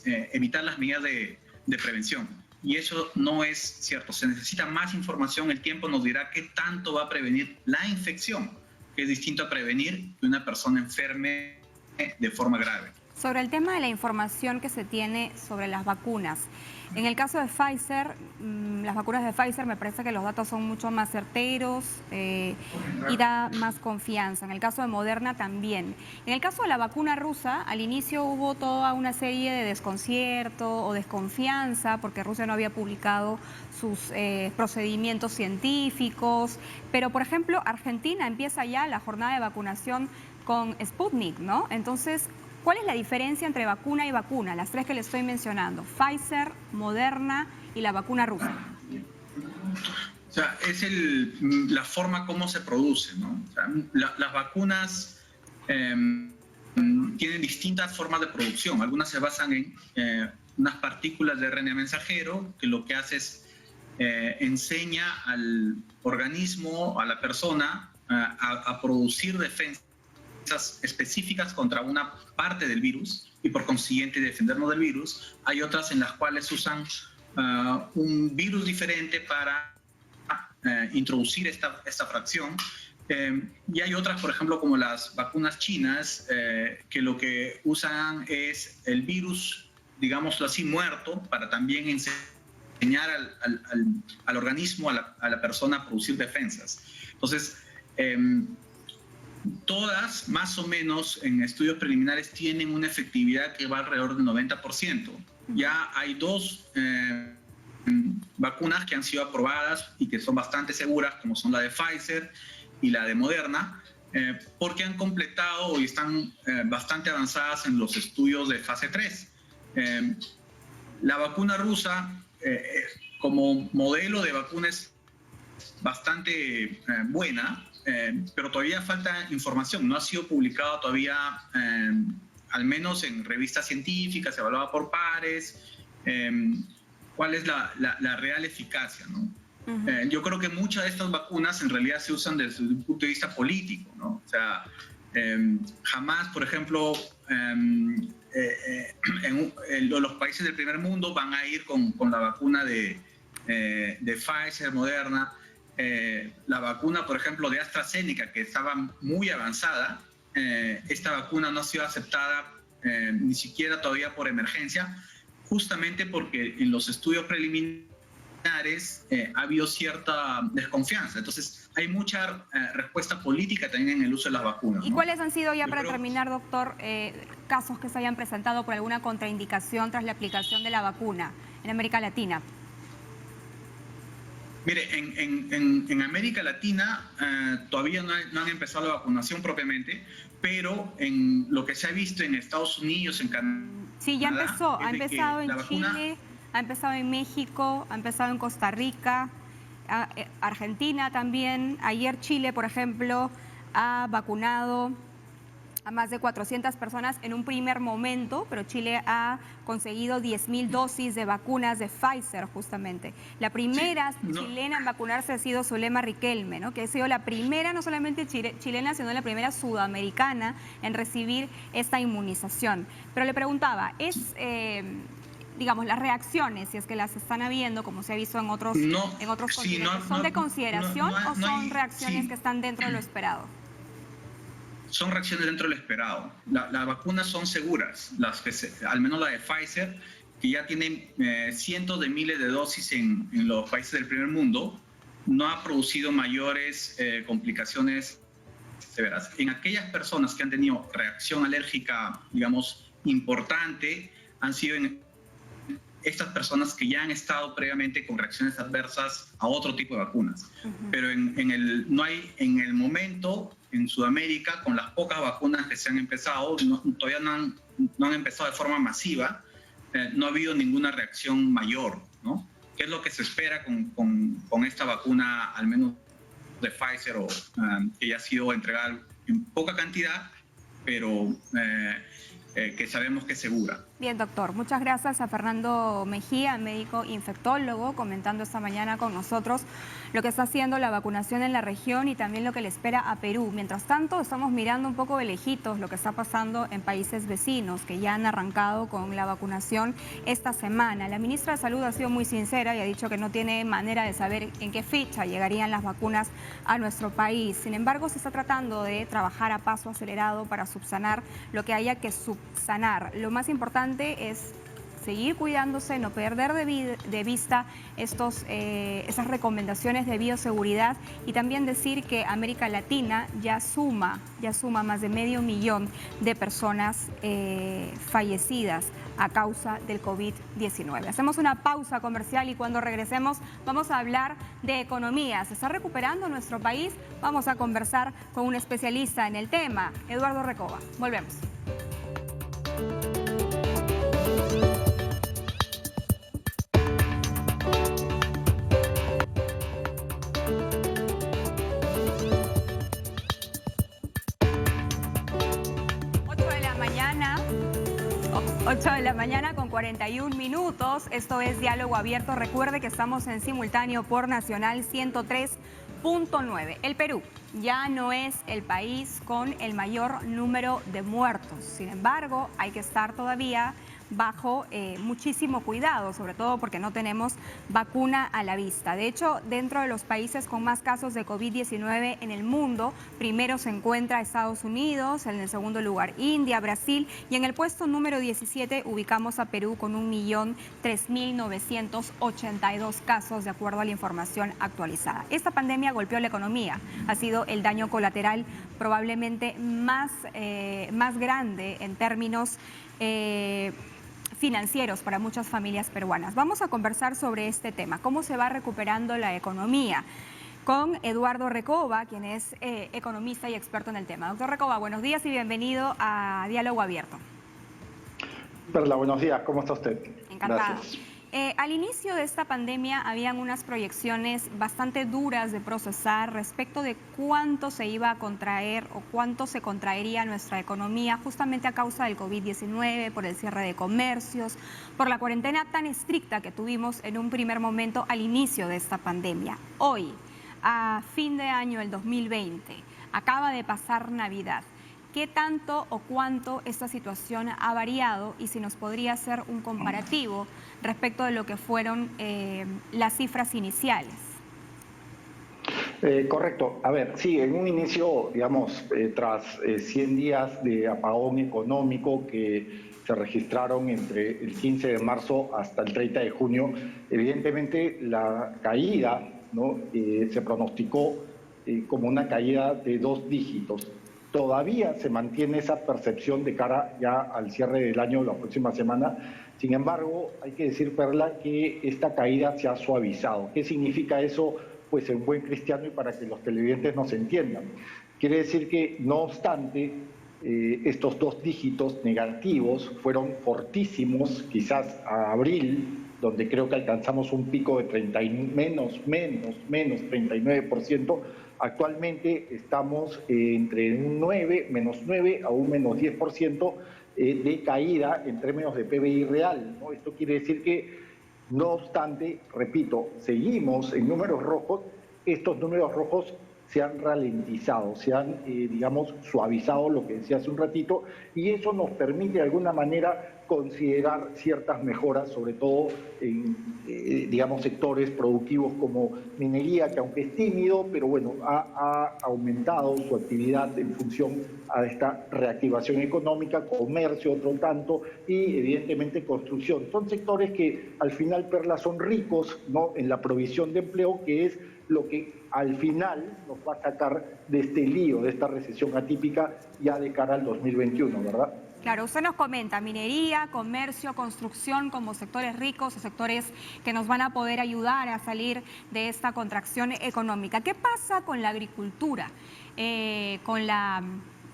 evitar las medidas de prevención. Y eso no es cierto. Se necesita más información. El tiempo nos dirá qué tanto va a prevenir la infección, que es distinto a prevenir que una persona enferme de forma grave. Sobre el tema de la información que se tiene sobre las vacunas, en el caso de Pfizer, las vacunas de Pfizer me parece que los datos son mucho más certeros y da más confianza. En el caso de Moderna también. En el caso de la vacuna rusa, al inicio hubo toda una serie de desconcierto o desconfianza porque Rusia no había publicado sus procedimientos científicos. Pero, por ejemplo, Argentina empieza ya la jornada de vacunación con Sputnik, ¿no? Entonces, ¿cuál es la diferencia entre vacuna y vacuna? Las tres que le estoy mencionando, Pfizer, Moderna y la vacuna rusa. O sea, es la forma como se produce, ¿no? O sea, las vacunas tienen distintas formas de producción. Algunas se basan en unas partículas de RNA mensajero, que lo que hace es enseña al organismo, a la persona, a producir defensas específicas contra una parte del virus y por consiguiente defendernos del virus. Hay otras en las cuales usan un virus diferente para introducir esta fracción. Y hay otras, por ejemplo, como las vacunas chinas, que lo que usan es el virus, digámoslo así, muerto, para también enseñar al organismo, a la persona a producir defensas. Entonces, todas, más o menos, en estudios preliminares tienen una efectividad que va alrededor del 90%. Ya hay dos vacunas que han sido aprobadas y que son bastante seguras, como son la de Pfizer y la de Moderna, porque han completado y están bastante avanzadas en los estudios de fase 3. La vacuna rusa, como modelo de vacuna, es bastante buena, pero todavía falta información. No ha sido publicado todavía, al menos en revistas científicas, evaluada por pares, cuál es la real eficacia, ¿no? Yo creo que muchas de estas vacunas en realidad se usan desde un punto de vista político, ¿no? O sea, jamás, por ejemplo, los países del primer mundo van a ir con la vacuna de Pfizer, Moderna. La vacuna, por ejemplo, de AstraZeneca, que estaba muy avanzada, esta vacuna no ha sido aceptada ni siquiera todavía por emergencia, justamente porque en los estudios preliminares ha habido cierta desconfianza. Entonces, hay mucha respuesta política también en el uso de las vacunas, ¿no? ¿Y cuáles han sido ya, para terminar, doctor, casos que se hayan presentado por alguna contraindicación tras la aplicación de la vacuna en América Latina? Mire, en América Latina todavía no han empezado la vacunación propiamente, pero en lo que se ha visto en Estados Unidos, en Canadá... Sí, ya empezó. Ha empezado en Chile, ha empezado en México, ha empezado en Costa Rica, Argentina también. Ayer Chile, por ejemplo, ha vacunado a más de 400 personas en un primer momento, pero Chile ha conseguido 10.000 dosis de vacunas de Pfizer, justamente. La primera chilena en vacunarse ha sido Zulema Riquelme, ¿no? Que ha sido la primera, no solamente chilena, sino la primera sudamericana en recibir esta inmunización. Pero le preguntaba, digamos, las reacciones, si es que las están habiendo, como se ha visto en otros continentes, ¿son de consideración o son reacciones que están dentro de lo esperado? Son reacciones dentro de lo esperado. Las vacunas son seguras, al menos la de Pfizer, que ya tiene cientos de miles de dosis en los países del primer mundo, no ha producido mayores complicaciones severas. En aquellas personas que han tenido reacción alérgica, digamos, importante, han sido estas personas que ya han estado previamente con reacciones adversas a otro tipo de vacunas. Pero en el momento en Sudamérica, con las pocas vacunas que se han empezado, todavía no han empezado de forma masiva, no ha habido ninguna reacción mayor, ¿no? ¿Qué es lo que se espera con esta vacuna, al menos de Pfizer, que ya ha sido entregada en poca cantidad, pero que sabemos que es segura? Bien, doctor. Muchas gracias a Fernando Mejía, médico infectólogo, comentando esta mañana con nosotros lo que está haciendo la vacunación en la región y también lo que le espera a Perú. Mientras tanto, estamos mirando un poco de lejitos lo que está pasando en países vecinos que ya han arrancado con la vacunación esta semana. La ministra de Salud ha sido muy sincera y ha dicho que no tiene manera de saber en qué fecha llegarían las vacunas a nuestro país. Sin embargo, se está tratando de trabajar a paso acelerado para subsanar lo que haya que subsanar. Lo más importante es seguir cuidándose, no perder de vista esas recomendaciones de bioseguridad y también decir que América Latina ya suma más de 500.000 de personas fallecidas a causa del COVID-19. Hacemos una pausa comercial y cuando regresemos vamos a hablar de economía. ¿Se está recuperando nuestro país? Vamos a conversar con un especialista en el tema, Eduardo Recoba. Volvemos. Ocho de la mañana con 41 minutos. Esto es Diálogo Abierto. Recuerde que estamos en simultáneo por Nacional 103.9. El Perú ya no es el país con el mayor número de muertos. Sin embargo, hay que estar todavía bajo muchísimo cuidado, sobre todo porque no tenemos vacuna a la vista. De hecho, dentro de los países con más casos de COVID-19 en el mundo, primero se encuentra Estados Unidos, en el segundo lugar India, Brasil y en el puesto número 17 ubicamos a Perú con 1.003.982 casos de acuerdo a la información actualizada. Esta pandemia golpeó la economía, ha sido el daño colateral probablemente más grande en términos financieros para muchas familias peruanas. Vamos a conversar sobre este tema, cómo se va recuperando la economía, con Eduardo Recoba, quien es economista y experto en el tema. Doctor Recoba, buenos días y bienvenido a Diálogo Abierto. Perla, buenos días, ¿cómo está usted? Encantada. Gracias. Al inicio de esta pandemia habían unas proyecciones bastante duras de procesar respecto de cuánto se iba a contraer o cuánto se contraería nuestra economía justamente a causa del COVID-19, por el cierre de comercios, por la cuarentena tan estricta que tuvimos en un primer momento al inicio de esta pandemia. Hoy, a fin de año del 2020, acaba de pasar Navidad. ¿Qué tanto o cuánto esta situación ha variado y si nos podría hacer un comparativo respecto de lo que fueron las cifras iniciales? Correcto. A ver, sí, en un inicio, digamos, tras 100 días de apagón económico que se registraron entre el 15 de marzo hasta el 30 de junio, evidentemente la caída, ¿no? Se pronosticó como una caída de 2 dígitos. Todavía se mantiene esa percepción de cara ya al cierre del año, la próxima semana. Sin embargo, hay que decir, Perla, que esta caída se ha suavizado. ¿Qué significa eso? Pues en buen cristiano y para que los televidentes nos entiendan. Quiere decir que, no obstante, estos 2 dígitos negativos fueron fortísimos, quizás a abril, donde creo que alcanzamos un pico de menos 39%. Actualmente estamos entre un menos 9 a un menos 10% de caída en términos de PBI real, ¿no? Esto quiere decir que, no obstante, repito, seguimos en números rojos. Estos números rojos se han ralentizado, se han, digamos, suavizado, lo que decía hace un ratito, y eso nos permite de alguna manera considerar ciertas mejoras, sobre todo en, digamos, sectores productivos como minería, que aunque es tímido, pero bueno, ha aumentado su actividad en función a esta reactivación económica, comercio otro tanto, y evidentemente construcción. Son sectores que al final, Perla, son ricos, ¿no?, en la provisión de empleo, que es lo que al final nos va a sacar de este lío, de esta recesión atípica ya de cara al 2021, ¿verdad? Claro, usted nos comenta minería, comercio, construcción como sectores ricos o sectores que nos van a poder ayudar a salir de esta contracción económica. ¿Qué pasa con la agricultura, con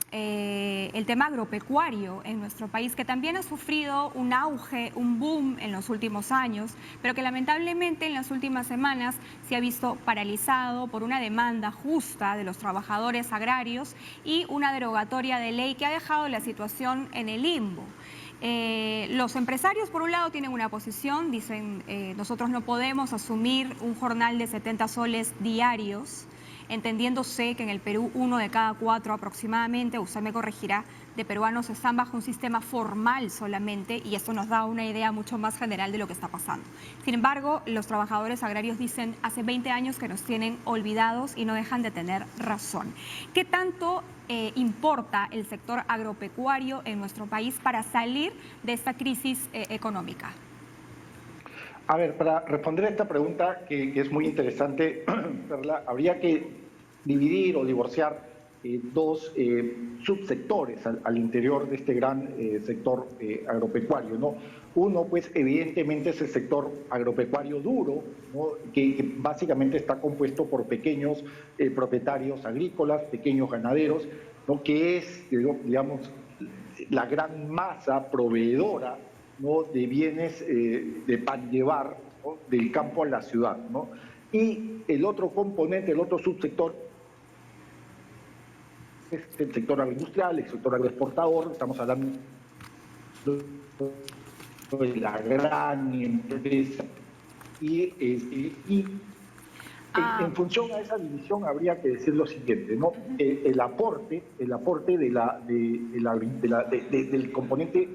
el tema agropecuario en nuestro país, que también ha sufrido un auge, un boom en los últimos años, pero que lamentablemente en las últimas semanas se ha visto paralizado por una demanda justa de los trabajadores agrarios y una derogatoria de ley que ha dejado la situación en el limbo? Los empresarios, por un lado, tienen una posición, dicen, nosotros no podemos asumir un jornal de 70 soles diarios, entendiéndose que en el Perú 1 de cada 4 aproximadamente, usted me corregirá, de peruanos están bajo un sistema formal solamente, y esto nos da una idea mucho más general de lo que está pasando. Sin embargo, los trabajadores agrarios dicen hace 20 años que nos tienen olvidados y no dejan de tener razón. ¿Qué tanto importa el sector agropecuario en nuestro país para salir de esta crisis económica? A ver, para responder a esta pregunta, que es muy interesante, Perla, habría que dividir o divorciar dos subsectores al interior de este gran sector agropecuario, ¿no? Uno, pues, evidentemente es el sector agropecuario duro, ¿no? que básicamente está compuesto por pequeños propietarios agrícolas, pequeños ganaderos, ¿no? Que es, digamos, la gran masa proveedora, ¿no? De bienes de pan llevar, ¿no? Del campo a la ciudad, ¿no? Y el otro componente, el otro subsector, es el sector agroindustrial, el sector agroexportador. Estamos hablando de la gran empresa. En función a esa división habría que decir lo siguiente, ¿no? El aporte del componente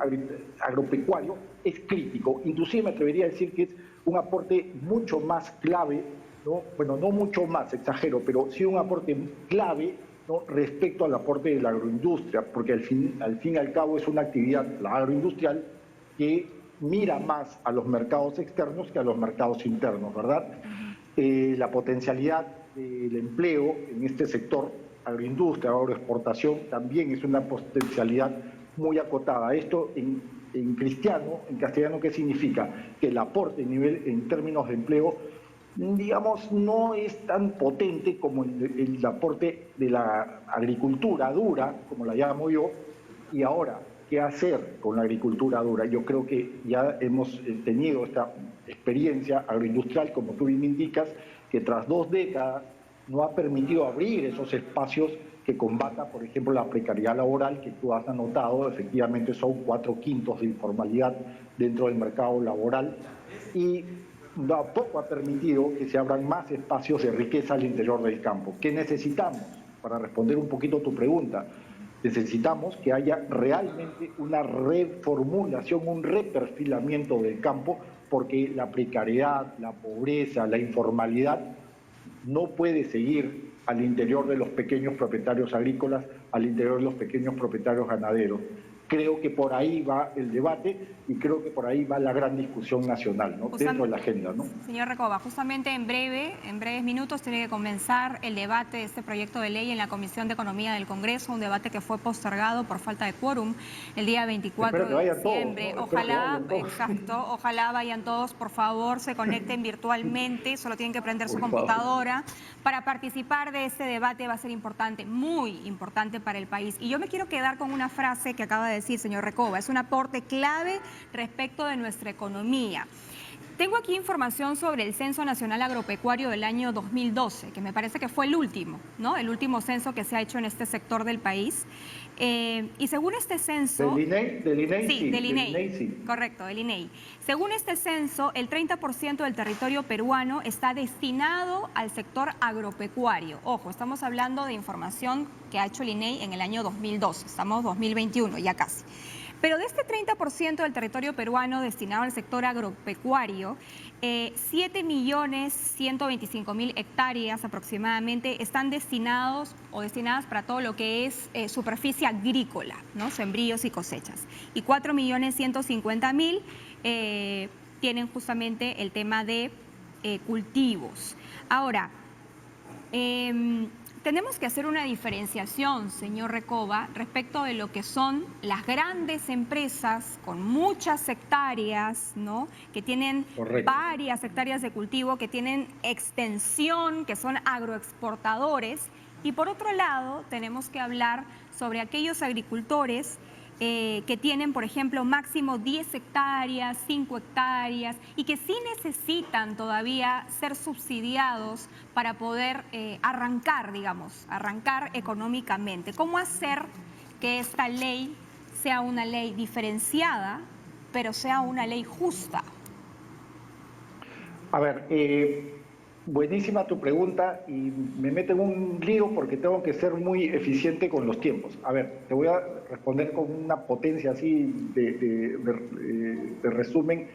agropecuario es crítico. Inclusive me atrevería a decir que es un aporte mucho más clave, ¿no? Bueno, no mucho más, exagero, pero sí un aporte clave, ¿no? Respecto al aporte de la agroindustria, porque al fin y al cabo es una actividad, la agroindustrial, que mira más a los mercados externos que a los mercados internos, ¿verdad? La potencialidad del empleo en este sector, agroindustria, agroexportación, también es una potencialidad muy acotada. Esto en castellano, ¿qué significa? Que el aporte en términos de empleo, digamos, no es tan potente como el aporte de la agricultura dura, como la llamo yo. Y ahora, ¿qué hacer con la agricultura dura? Yo creo que ya hemos tenido esta experiencia agroindustrial, como tú bien indicas, que tras 2 décadas no ha permitido abrir esos espacios que combata, por ejemplo, la precariedad laboral, que tú has anotado. Efectivamente son 4/5 de informalidad dentro del mercado laboral, y tampoco ha permitido que se abran más espacios de riqueza al interior del campo. ¿Qué necesitamos? Para responder un poquito a tu pregunta, necesitamos que haya realmente una reformulación, un reperfilamiento del campo, porque la precariedad, la pobreza, la informalidad no puede seguir al interior de los pequeños propietarios agrícolas, al interior de los pequeños propietarios ganaderos. Creo que por ahí va el debate y creo que por ahí va la gran discusión nacional, ¿no? Dentro de la agenda, ¿no? Señor Recoba, justamente en breves minutos tiene que comenzar el debate de este proyecto de ley en la Comisión de Economía del Congreso, un debate que fue postergado por falta de quórum el día 24 de diciembre. Todos, ¿no? Ojalá, exacto, ojalá vayan todos, por favor, se conecten virtualmente, solo tienen que prender su computadora para participar de este debate. Va a ser importante, muy importante para el país. Y yo me quiero quedar con una frase que acaba de decir, señor Recoba, es un aporte clave respecto de nuestra economía. Tengo aquí información sobre el Censo Nacional Agropecuario del año 2012, que me parece que fue el último, ¿no? El último censo que se ha hecho en este sector del país. Y según este censo... ¿Del INEI? Sí, del INEI. Del INEI, sí. Correcto, del INEI. Según este censo, el 30% del territorio peruano está destinado al sector agropecuario. Ojo, estamos hablando de información que ha hecho el INEI en el año 2012. Estamos en 2021, ya casi. Pero de este 30% del territorio peruano destinado al sector agropecuario, 7.125.000 hectáreas aproximadamente están destinadas para todo lo que es superficie agrícola, ¿no? Sembríos y cosechas. Y 4.150.000 tienen justamente el tema de cultivos. Ahora, tenemos que hacer una diferenciación, señor Recoba, respecto de lo que son las grandes empresas con muchas hectáreas, ¿no? Que tienen varias hectáreas de cultivo, que tienen extensión, que son agroexportadores. Y por otro lado, tenemos que hablar sobre aquellos agricultores que tienen, por ejemplo, máximo 10 hectáreas, 5 hectáreas y que sí necesitan todavía ser subsidiados para poder arrancar, digamos, arrancar económicamente. ¿Cómo hacer que esta ley sea una ley diferenciada, pero sea una ley justa? A ver, buenísima tu pregunta y me meto en un lío porque tengo que ser muy eficiente con los tiempos. A ver, te voy a responder con una potencia así de resumen.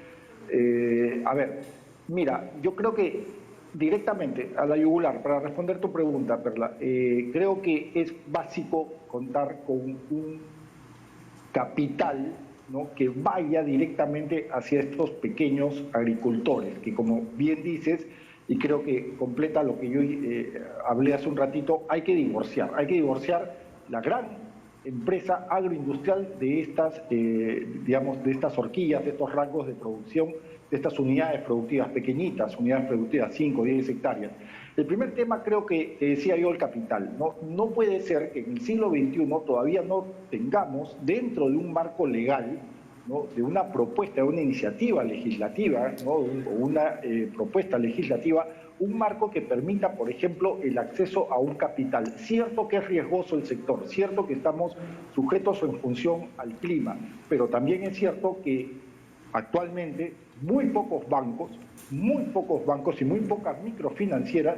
A ver, mira, yo creo que directamente a la yugular, para responder tu pregunta, Perla, creo que es básico contar con un capital, ¿no?, que vaya directamente hacia estos pequeños agricultores, que como bien dices, y creo que completa lo que yo hablé hace un ratito, hay que divorciar la gran empresa agroindustrial de estas, digamos, de estas horquillas, de estos rangos de producción, de estas unidades productivas pequeñitas, unidades productivas 5 o 10 hectáreas. El primer tema creo que decía yo, el capital. No puede ser que en el siglo XXI todavía no tengamos dentro de un marco legal, ¿no?, de una propuesta, de una iniciativa legislativa, ¿no?, o una propuesta legislativa, un marco que permita, por ejemplo, el acceso a un capital. Cierto que es riesgoso el sector, cierto que estamos sujetos en función al clima, pero también es cierto que actualmente muy pocos bancos y muy pocas microfinancieras,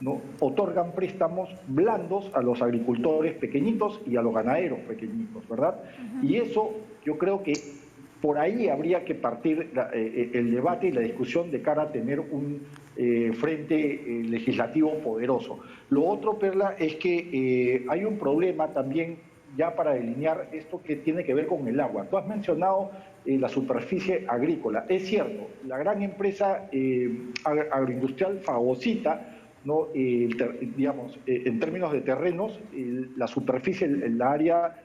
¿no?, otorgan préstamos blandos a los agricultores pequeñitos y a los ganaderos pequeñitos, ¿verdad? Y eso yo creo que por ahí habría que partir el debate y la discusión de cara a tener un frente legislativo poderoso. Lo otro, Perla, es que hay un problema también ya para delinear esto que tiene que ver con el agua. Tú has mencionado la superficie agrícola. Es cierto, la gran empresa agroindustrial fagocita, ¿no?, digamos, en términos de terrenos, la superficie, la área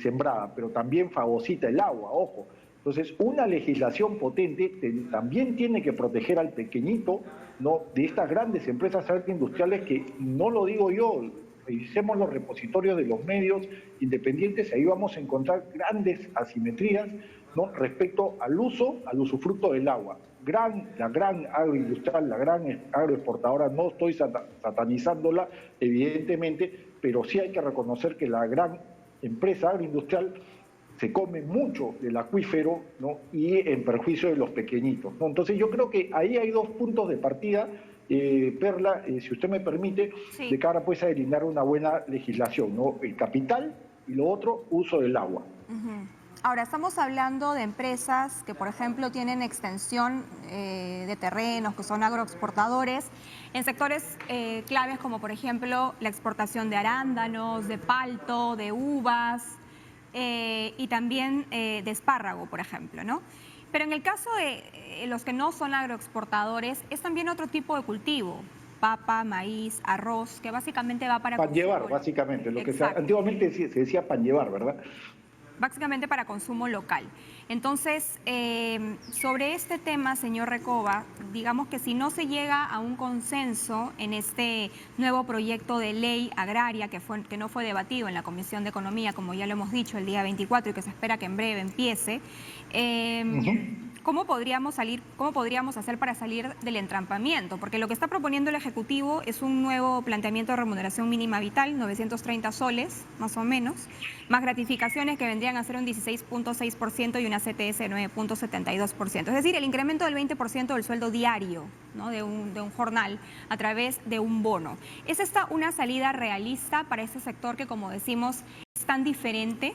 sembrada, pero también fagocita el agua, ojo. Entonces, una legislación potente también tiene que proteger al pequeñito, ¿no?, de estas grandes empresas agroindustriales que, no lo digo yo, revisemos los repositorios de los medios independientes, ahí vamos a encontrar grandes asimetrías, ¿no?, respecto al usufructo del agua. La gran agroindustrial, la gran agroexportadora, no estoy satanizándola, evidentemente, pero sí hay que reconocer que la gran empresa agroindustrial se come mucho del acuífero, ¿no?, y en perjuicio de los pequeñitos, ¿no? Entonces yo creo que ahí hay dos puntos de partida, Perla, si usted me permite, sí, de cara pues a delinear una buena legislación, ¿no? El capital y lo otro, uso del agua. Ahora, estamos hablando de empresas que, por ejemplo, tienen extensión de terrenos, que son agroexportadores, en sectores claves como, por ejemplo, la exportación de arándanos, de palto, de uvas y también de espárrago, por ejemplo, ¿no? Pero en el caso de los que no son agroexportadores, es también otro tipo de cultivo. Papa, maíz, arroz, que básicamente va para... Pan llevar, básicamente. Lo que antiguamente se decía pan llevar, ¿verdad? Básicamente para consumo local. Entonces, sobre este tema, señor Recoba, digamos que si no se llega a un consenso en este nuevo proyecto de ley agraria que no fue debatido en la Comisión de Economía, como ya lo hemos dicho, el día 24 y que se espera que en breve empiece, ¿cómo podríamos hacer para salir del entrampamiento? Porque lo que está proponiendo el Ejecutivo es un nuevo planteamiento de remuneración mínima vital, 930 soles, más o menos, más gratificaciones que vendrían a ser un 16.6% y una CTS de 9.72%. Es decir, el incremento del 20% del sueldo diario, ¿no?, de un jornal a través de un bono. ¿Es esta una salida realista para ese sector que, como decimos, es tan diferente?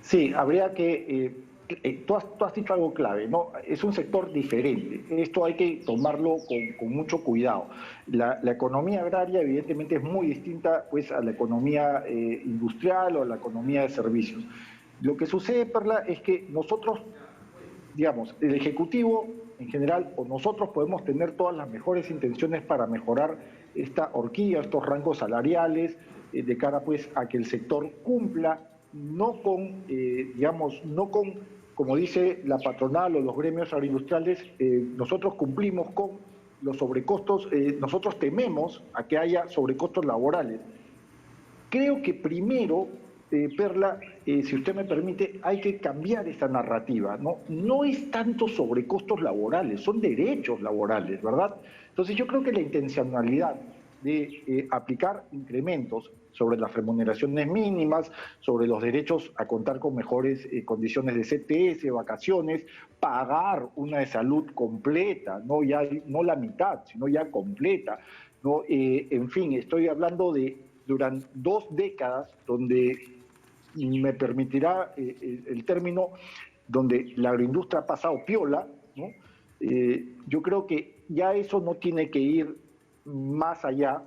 Sí, habría que... Tú has dicho algo clave, ¿no? Es un sector diferente. Esto hay que tomarlo con mucho cuidado. La economía agraria, evidentemente, es muy distinta pues, a la economía industrial o a la economía de servicios. Lo que sucede, Perla, es que nosotros, digamos, el Ejecutivo en general, o nosotros podemos tener todas las mejores intenciones para mejorar esta horquilla, estos rangos salariales, de cara pues a que el sector cumpla, no con, digamos, no con, como dice la patronal o los gremios agroindustriales, nosotros cumplimos con los sobrecostos, nosotros tememos a que haya sobrecostos laborales. Creo que primero, Perla, si usted me permite, hay que cambiar esta narrativa, ¿no? No es tanto sobre costos laborales, son derechos laborales, ¿verdad? Entonces yo creo que la intencionalidad de aplicar incrementos sobre las remuneraciones mínimas, sobre los derechos a contar con mejores condiciones de CTS, vacaciones, pagar una de salud completa, no la mitad, sino ya completa, ¿no? En fin, estoy hablando de durante 2 décadas donde me permitirá el término, donde la agroindustria ha pasado piola, ¿no? Yo creo que ya eso no tiene que ir más allá,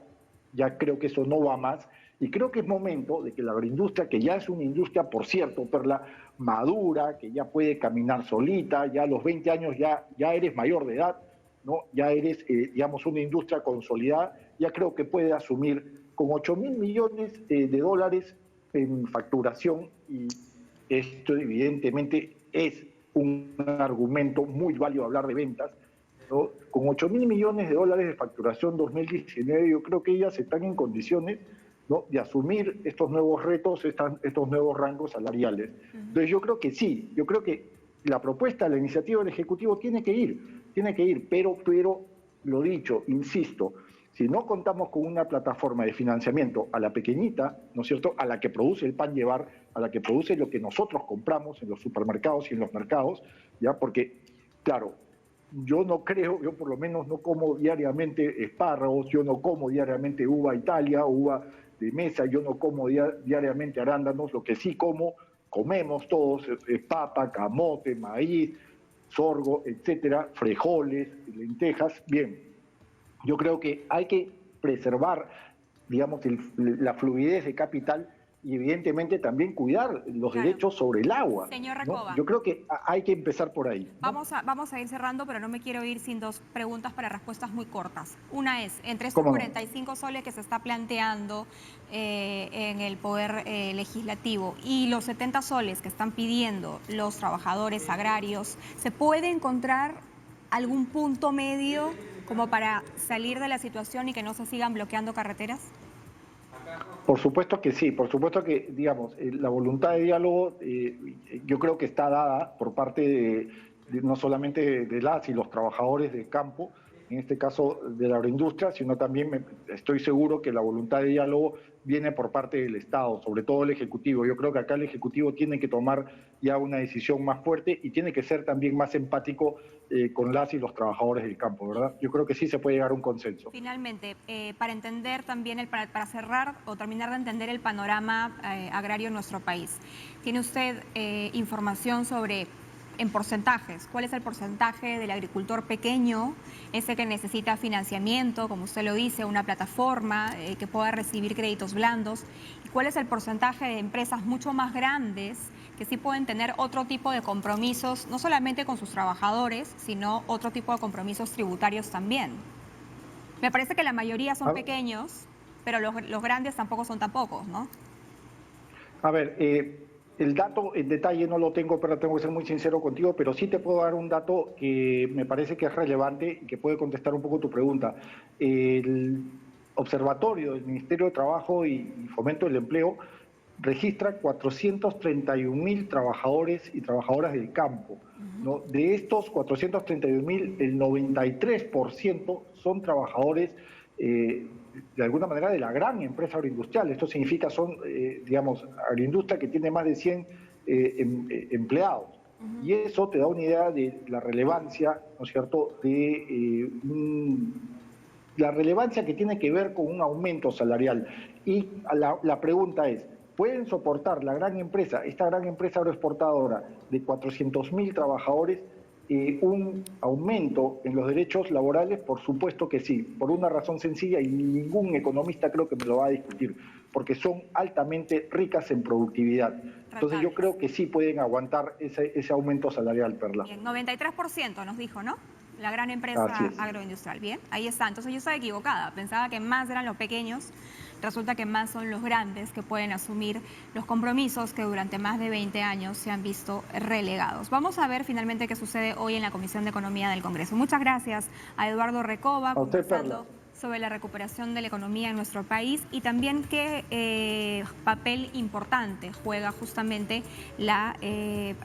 ya creo que eso no va más, y creo que es momento de que la agroindustria, que ya es una industria, por cierto, Perla, madura, que ya puede caminar solita, ya a los 20 años ya eres mayor de edad, ¿no? Ya eres, digamos, una industria consolidada, ya creo que puede asumir con 8.000 millones de dólares en facturación, y esto evidentemente es un argumento muy válido hablar de ventas, ¿no? Con 8.000 millones de dólares de facturación 2019, yo creo que ellas están en condiciones, ¿no?, de asumir estos nuevos retos, estos nuevos rangos salariales. Entonces yo creo que sí, yo creo que la propuesta, la iniciativa del Ejecutivo tiene que ir, pero lo dicho, insisto, si no contamos con una plataforma de financiamiento a la pequeñita, ¿no es cierto?, a la que produce el pan llevar, a la que produce lo que nosotros compramos en los supermercados y en los mercados, ¿ya? Porque, claro, yo por lo menos no como diariamente espárragos, yo no como diariamente uva Italia, uva de mesa, yo no como diariamente arándanos, lo que sí comemos todos, es papa, camote, maíz, sorgo, etcétera, frijoles, lentejas, bien. Yo creo que hay que preservar, digamos, la fluidez de capital y evidentemente también cuidar los derechos sobre el agua. Señor Recoba, ¿no? Yo creo que hay que empezar por ahí, ¿no? Vamos a ir cerrando, pero no me quiero ir sin 2 preguntas para respuestas muy cortas. Una es, entre estos 45 soles que se está planteando en el Poder Legislativo y los 70 soles que están pidiendo los trabajadores agrarios, ¿se puede encontrar algún punto medio como para salir de la situación y que no se sigan bloqueando carreteras? Por supuesto que sí, por supuesto que, digamos, la voluntad de diálogo yo creo que está dada por parte no solamente de las y los trabajadores del campo, en este caso de la agroindustria, sino también estoy seguro que la voluntad de diálogo viene por parte del Estado, sobre todo el Ejecutivo. Yo creo que acá el Ejecutivo tiene que tomar ya una decisión más fuerte y tiene que ser también más empático con las y los trabajadores del campo, ¿verdad? Yo creo que sí se puede llegar a un consenso. Finalmente, para entender también, para cerrar o terminar de entender el panorama agrario en nuestro país, ¿tiene usted información sobre, en porcentajes, cuál es el porcentaje del agricultor pequeño, ese que necesita financiamiento, como usted lo dice, una plataforma que pueda recibir créditos blandos? ¿Y cuál es el porcentaje de empresas mucho más grandes que sí pueden tener otro tipo de compromisos, no solamente con sus trabajadores, sino otro tipo de compromisos tributarios también? Me parece que la mayoría son pequeños, pero los grandes tampoco son tan pocos, ¿no? A ver, el dato en detalle no lo tengo, pero tengo que ser muy sincero contigo, pero sí te puedo dar un dato que me parece que es relevante y que puede contestar un poco tu pregunta. El observatorio del Ministerio de Trabajo y Fomento del Empleo registra 431.000 trabajadores y trabajadoras del campo, ¿no? De estos 431.000, el 93% son trabajadores de alguna manera de la gran empresa agroindustrial. Esto significa digamos, agroindustria que tiene más de 100 empleados. Y eso te da una idea de la relevancia, ¿no es cierto?, de la relevancia que tiene que ver con un aumento salarial. Y la pregunta es, ¿pueden soportar esta gran empresa agroexportadora de 400.000 trabajadores un aumento en los derechos laborales? Por supuesto que sí, por una razón sencilla, y ningún economista creo que me lo va a discutir, porque son altamente ricas en productividad. Entonces yo creo que sí pueden aguantar ese aumento salarial, Perla. Bien, 93% nos dijo, ¿no? la gran empresa Así es. agroindustrial. Bien, ahí está. Entonces yo estaba equivocada, pensaba que más eran los pequeños, resulta que más son los grandes que pueden asumir los compromisos que durante más de 20 años se han visto relegados. Vamos a ver finalmente qué sucede hoy en la Comisión de Economía del Congreso. Muchas gracias a Eduardo Recoba, A usted, conversando Perla. sobre la recuperación de la economía en nuestro país y también qué papel importante juega justamente la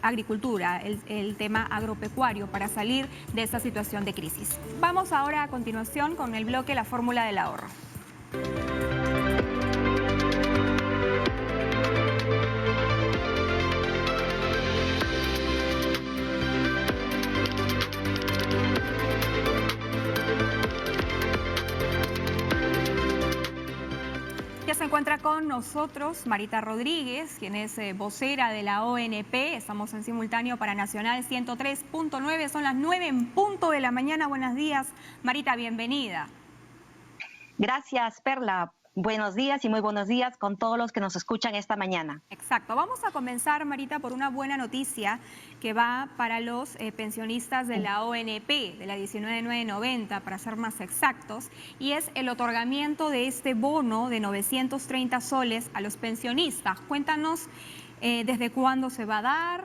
agricultura, el tema agropecuario para salir de esta situación de crisis. Vamos ahora a continuación con el bloque La Fórmula del Ahorro. Ya se encuentra con nosotros Marita Rodríguez, quien es vocera de la ONP. Estamos en simultáneo para Nacional 103.9. Son las 9 en punto de la mañana. Buenos días, Marita, bienvenida. Gracias, Perla. Buenos días y muy buenos días con todos los que nos escuchan esta mañana. Exacto. Vamos a comenzar, Marita, por una buena noticia que va para los pensionistas de la ONP, de la 19990, para ser más exactos, y es el otorgamiento de este bono de 930 soles a los pensionistas. Cuéntanos desde cuándo se va a dar,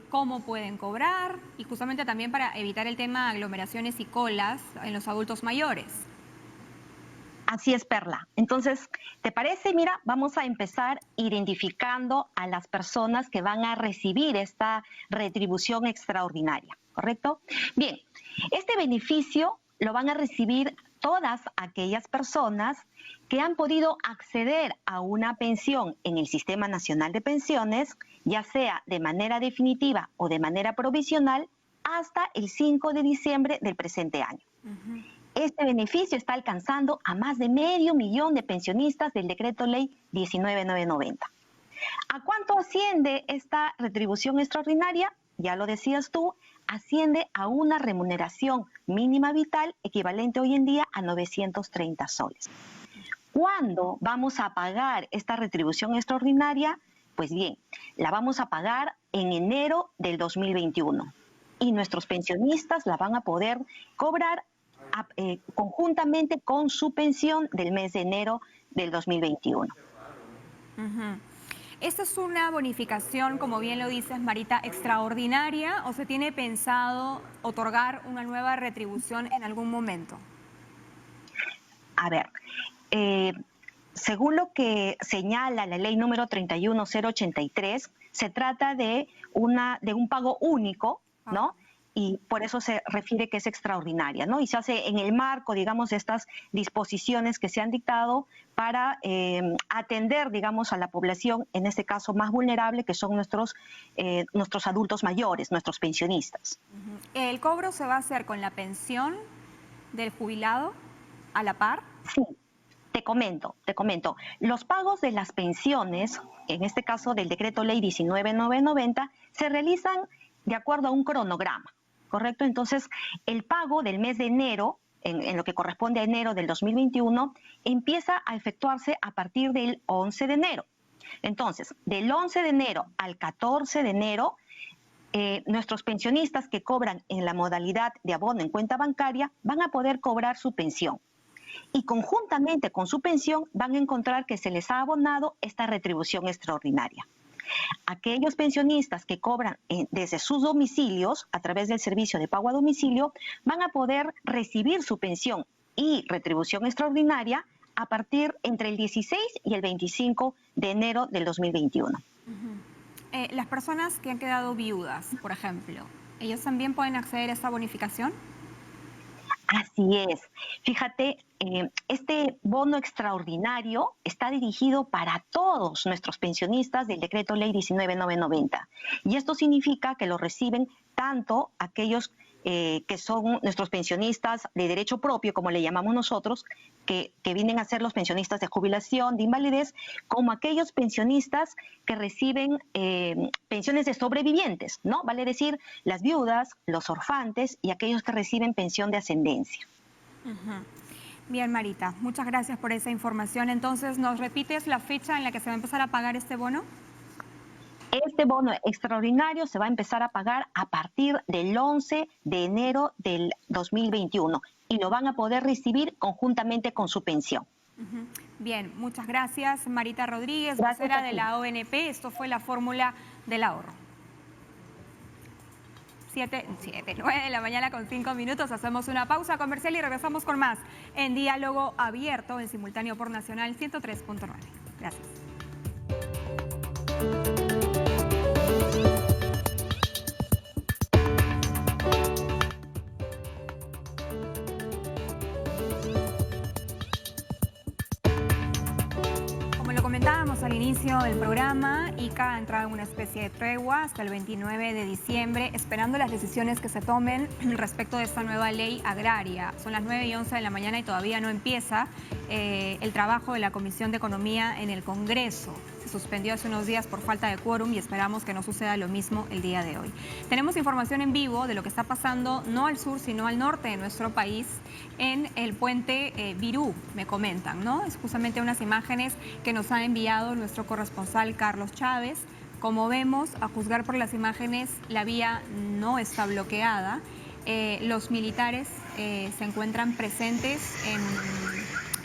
cómo pueden cobrar y justamente también para evitar el tema de aglomeraciones y colas en los adultos mayores. Así es, Perla. Entonces, ¿te parece? Mira, vamos a empezar identificando a las personas que van a recibir esta retribución extraordinaria, ¿correcto? Bien, este beneficio lo van a recibir todas aquellas personas que han podido acceder a una pensión en el Sistema Nacional de Pensiones, ya sea de manera definitiva o de manera provisional, hasta el 5 de diciembre del presente año. Este beneficio está alcanzando a más de 500.000 de pensionistas del Decreto Ley 19990. ¿A cuánto asciende esta retribución extraordinaria? Ya lo decías tú, asciende a una remuneración mínima vital equivalente hoy en día a 930 soles. ¿Cuándo vamos a pagar esta retribución extraordinaria? Pues bien, la vamos a pagar en enero del 2021 y nuestros pensionistas la van a poder cobrar conjuntamente con su pensión del mes de enero del 2021. ¿Esta es una bonificación, como bien lo dices, Marita, extraordinaria o se tiene pensado otorgar una nueva retribución en algún momento? A ver, según lo que señala la ley número 31083, se trata de un pago único, ¿no? Y por eso se refiere que es extraordinaria, ¿no? Y se hace en el marco, digamos, de estas disposiciones que se han dictado para atender, digamos, a la población, en este caso más vulnerable, que son nuestros adultos mayores, nuestros pensionistas. ¿El cobro se va a hacer con la pensión del jubilado a la par? Sí. Te comento. Los pagos de las pensiones, en este caso del Decreto Ley 19990, se realizan de acuerdo a un cronograma, ¿correcto? Entonces, el pago del mes de enero, en lo que corresponde a enero del 2021, empieza a efectuarse a partir del 11 de enero. Entonces, del 11 de enero al 14 de enero, nuestros pensionistas que cobran en la modalidad de abono en cuenta bancaria van a poder cobrar su pensión. Y conjuntamente con su pensión van a encontrar que se les ha abonado esta retribución extraordinaria. Aquellos pensionistas que cobran desde sus domicilios a través del servicio de pago a domicilio van a poder recibir su pensión y retribución extraordinaria a partir entre el 16 y el 25 de enero del 2021. Las personas que han quedado viudas, por ejemplo, ¿ellos también pueden acceder a esta bonificación? Así es. Fíjate, este bono extraordinario está dirigido para todos nuestros pensionistas del Decreto Ley 19990. Y esto significa que lo reciben tanto aquellos que son nuestros pensionistas de derecho propio, como le llamamos nosotros, que vienen a ser los pensionistas de jubilación, de invalidez, como aquellos pensionistas que reciben pensiones de sobrevivientes, ¿no? Vale decir, las viudas, los orfantes y aquellos que reciben pensión de ascendencia. Bien, Marita, muchas gracias por esa información. Entonces, ¿nos repites la fecha en la que se va a empezar a pagar este bono? Este bono extraordinario se va a empezar a pagar a partir del 11 de enero del 2021 y lo van a poder recibir conjuntamente con su pensión. Bien, muchas gracias. Marita Rodríguez, Gracias vocera a de ti. la ONP. Esto fue la fórmula del ahorro. 9 de la mañana con 5 minutos. Hacemos una pausa comercial y regresamos con más en Diálogo Abierto en simultáneo por Nacional 103.9. Gracias. Como lo comentábamos al inicio del programa, ICA ha entrado en una especie de tregua hasta el 29 de diciembre, esperando las decisiones que se tomen respecto de esta nueva ley agraria. Son las 9:11 de la mañana y todavía no empieza el trabajo de la Comisión de Economía en el Congreso. Se suspendió hace unos días por falta de quórum y esperamos que no suceda lo mismo el día de hoy. Tenemos información en vivo de lo que está pasando no al sur, sino al norte de nuestro país, en el puente Virú, me comentan, ¿no? Es justamente unas imágenes que nos ha enviado nuestro corresponsal Carlos Chávez. Como vemos, a juzgar por las imágenes, la vía no está bloqueada. Los militares se encuentran presentes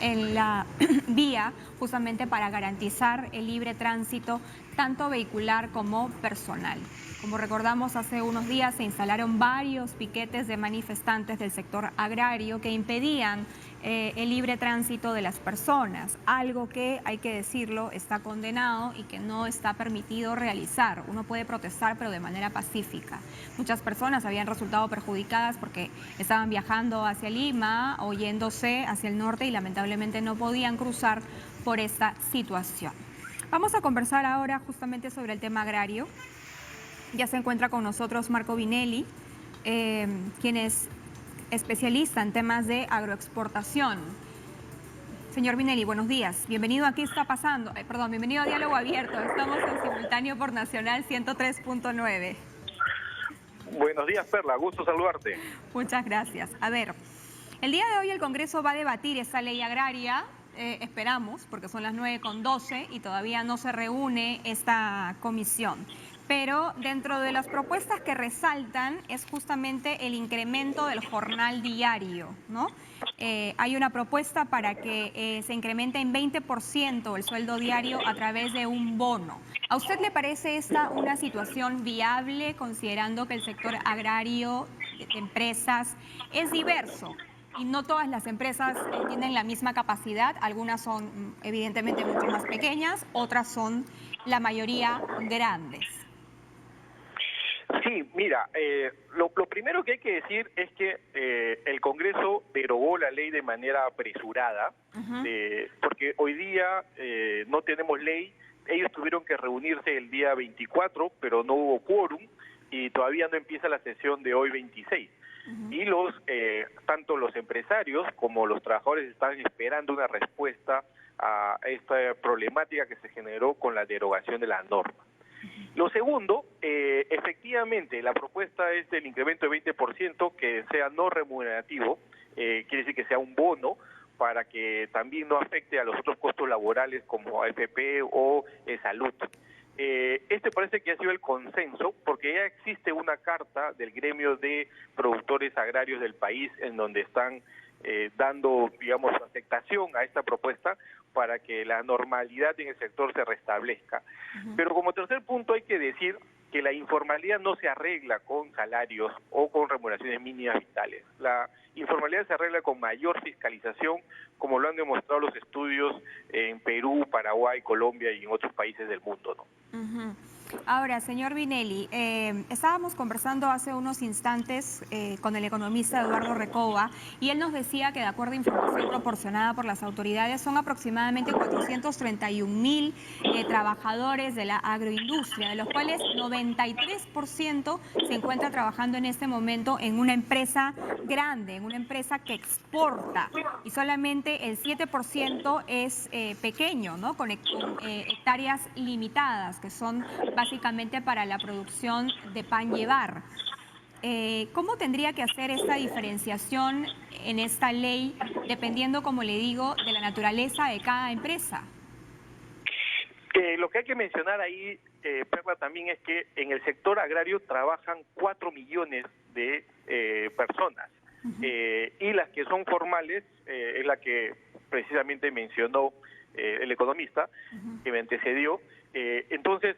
en la vía justamente para garantizar el libre tránsito tanto vehicular como personal. Como recordamos, hace unos días se instalaron varios piquetes de manifestantes del sector agrario que impedían el libre tránsito de las personas, algo que, hay que decirlo, está condenado y que no está permitido realizar. Uno puede protestar, pero de manera pacífica. Muchas personas habían resultado perjudicadas porque estaban viajando hacia Lima o yéndose hacia el norte y lamentablemente no podían cruzar por esta situación. Vamos a conversar ahora justamente sobre el tema agrario. Ya se encuentra con nosotros Marco Vinelli, quien es especialista en temas de agroexportación. Señor Vinelli, buenos días. Bienvenido a ¿Qué está pasando? Bienvenido a Diálogo Abierto. Estamos en simultáneo por Nacional 103.9. Buenos días, Perla. Gusto saludarte. Muchas gracias. A ver, el día de hoy el Congreso va a debatir esta ley agraria. Esperamos, porque son las 9:12 y todavía no se reúne esta comisión. Pero dentro de las propuestas que resaltan es justamente el incremento del jornal diario, ¿no? Hay una propuesta para que se incremente en 20% el sueldo diario a través de un bono. ¿A usted le parece esta una situación viable, considerando que el sector agrario de empresas es diverso? Y no todas las empresas tienen la misma capacidad, algunas son evidentemente mucho más pequeñas, otras son la mayoría grandes. Sí, mira, lo primero que hay que decir es que el Congreso derogó la ley de manera apresurada, porque hoy día no tenemos ley. Ellos tuvieron que reunirse el día 24, pero no hubo quórum y todavía no empieza la sesión de hoy 26. Y tanto los empresarios como los trabajadores están esperando una respuesta a esta problemática que se generó con la derogación de la norma. Lo segundo, efectivamente, la propuesta es del incremento de 20% que sea no remunerativo, quiere decir que sea un bono para que también no afecte a los otros costos laborales como AFP o salud. Este parece que ha sido el consenso porque ya existe una carta del gremio de productores agrarios del país en donde están dando, digamos, aceptación a esta propuesta para que la normalidad en el sector se restablezca. Pero como tercer punto hay que decir que la informalidad no se arregla con salarios o con remuneraciones mínimas vitales. La informalidad se arregla con mayor fiscalización, como lo han demostrado los estudios en Perú, Paraguay, Colombia y en otros países del mundo, ¿no? Ahora, señor Vinelli, estábamos conversando hace unos instantes con el economista Eduardo Recoba y él nos decía que de acuerdo a información proporcionada por las autoridades son aproximadamente 431.000 trabajadores de la agroindustria, de los cuales 93% se encuentra trabajando en este momento en una empresa grande, en una empresa que exporta y solamente el 7% es pequeño, ¿no? Con hectáreas limitadas que son básicamente para la producción de pan llevar. ¿Cómo tendría que hacer esta diferenciación en esta ley, dependiendo, como le digo, de la naturaleza de cada empresa? Lo que hay que mencionar ahí, Perla, también es que en el sector agrario trabajan 4 millones de personas. Y las que son formales es la que precisamente mencionó el economista que me antecedió. Entonces,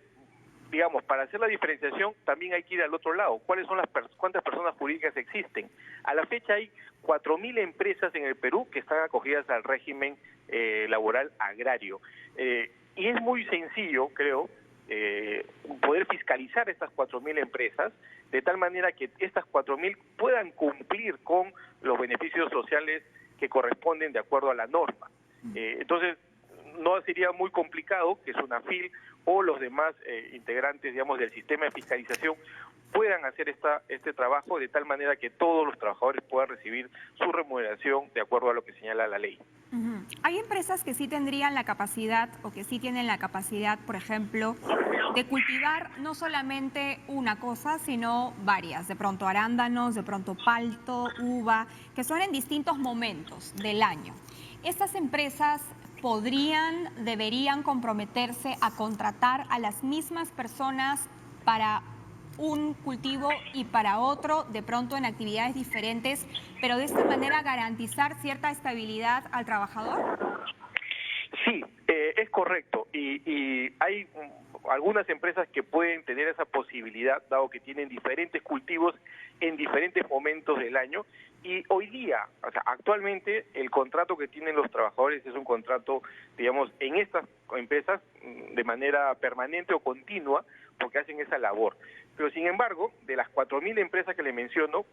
digamos, para hacer la diferenciación también hay que ir al otro lado. ¿Cuántas personas jurídicas existen? A la fecha hay 4.000 empresas en el Perú que están acogidas al régimen laboral agrario. Y es muy sencillo, creo, poder fiscalizar estas 4.000 empresas de tal manera que estas 4.000 puedan cumplir con los beneficios sociales que corresponden de acuerdo a la norma. Entonces, no sería muy complicado que SUNAFIL o los demás integrantes, digamos, del sistema de fiscalización puedan hacer este trabajo de tal manera que todos los trabajadores puedan recibir su remuneración de acuerdo a lo que señala la ley. Hay empresas que sí tendrían la capacidad o que sí tienen la capacidad, por ejemplo, de cultivar no solamente una cosa, sino varias. De pronto arándanos, de pronto palto, uva, que son en distintos momentos del año. Estas empresas deberían comprometerse a contratar a las mismas personas para un cultivo y para otro, de pronto en actividades diferentes, pero de esta manera garantizar cierta estabilidad al trabajador? Sí, es correcto. Y hay algunas empresas que pueden tener esa posibilidad, dado que tienen diferentes cultivos en diferentes momentos del año. Y hoy día, o sea, actualmente, el contrato que tienen los trabajadores es un contrato, digamos, en estas empresas de manera permanente o continua, porque hacen esa labor. Pero, sin embargo, de las 4.000 empresas que le menciono,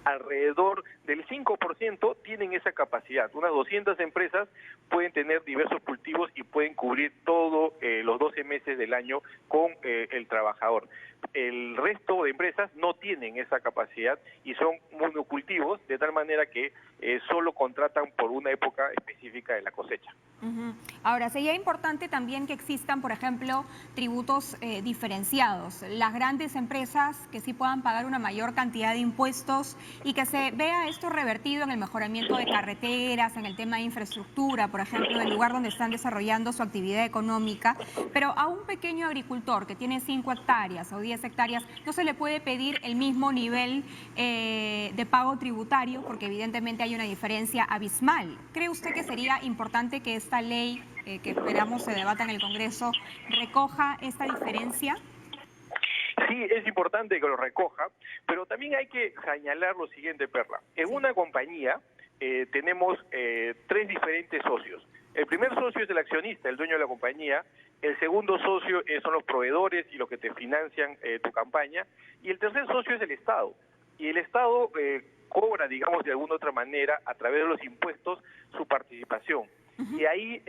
alrededor del 5% tienen esa capacidad. Unas 200 empresas pueden tener diversos cultivos y pueden cubrir todos los 12 meses del año con el trabajador. El resto de empresas no tienen esa capacidad y son monocultivos, de tal manera que solo contratan por una época específica de la cosecha. Ahora, sería importante también que existan, por ejemplo, tributos diferenciados. Las grandes empresas que sí puedan pagar una mayor cantidad de impuestos y que se vea esto revertido en el mejoramiento de carreteras, en el tema de infraestructura, por ejemplo, en el lugar donde están desarrollando su actividad económica. Pero a un pequeño agricultor que tiene 5 hectáreas o 10 hectáreas, no se le puede pedir el mismo nivel de pago tributario porque evidentemente hay una diferencia abismal. ¿Cree usted que sería importante que esta ley que esperamos se debata en el Congreso recoja esta diferencia? Sí, es importante que lo recoja, pero también hay que señalar lo siguiente, Perla. En una compañía tenemos 3 diferentes socios. El primer socio es el accionista, el dueño de la compañía. El segundo socio son los proveedores y los que te financian tu campaña. Y el tercer socio es el Estado. Y el Estado cobra, digamos, de alguna otra manera, a través de los impuestos, su participación. Y ahí,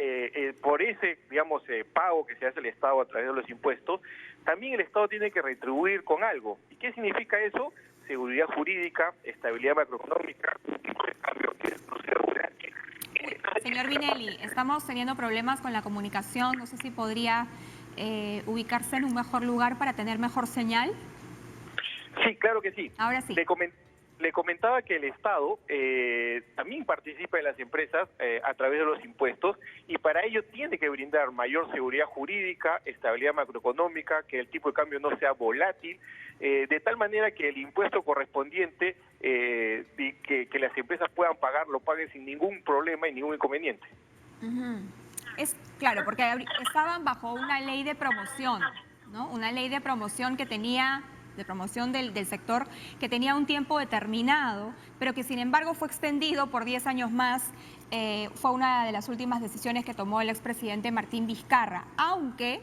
por ese, digamos, pago que se hace el Estado a través de los impuestos, también el Estado tiene que retribuir con algo. ¿Y qué significa eso? Seguridad jurídica, estabilidad macroeconómica, cambio que no se regula. Señor Vinelli, estamos teniendo problemas con la comunicación. No sé si podría ubicarse en un mejor lugar para tener mejor señal. Sí, claro que sí. Ahora sí. Le comentaba que el Estado también participa en las empresas a través de los impuestos y para ello tiene que brindar mayor seguridad jurídica, estabilidad macroeconómica, que el tipo de cambio no sea volátil, de tal manera que el impuesto correspondiente que las empresas puedan pagar, lo paguen sin ningún problema y ningún inconveniente. Es claro, porque estaban bajo una ley de promoción, ¿no? Una ley de promoción que tenía... de promoción del sector, que tenía un tiempo determinado, pero que sin embargo fue extendido por 10 años más. Fue una de las últimas decisiones que tomó el expresidente Martín Vizcarra, aunque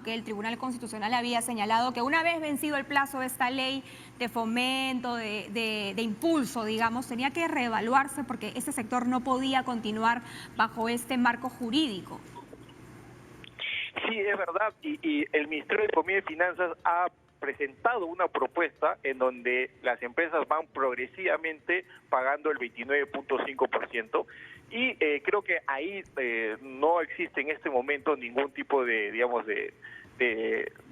el Tribunal Constitucional había señalado que una vez vencido el plazo de esta ley de fomento, de impulso, digamos, tenía que reevaluarse porque ese sector no podía continuar bajo este marco jurídico. Sí, es verdad, y el Ministerio de Economía y Finanzas ha presentado una propuesta en donde las empresas van progresivamente pagando el 29.5% y creo que ahí no existe en este momento ningún tipo de, digamos, de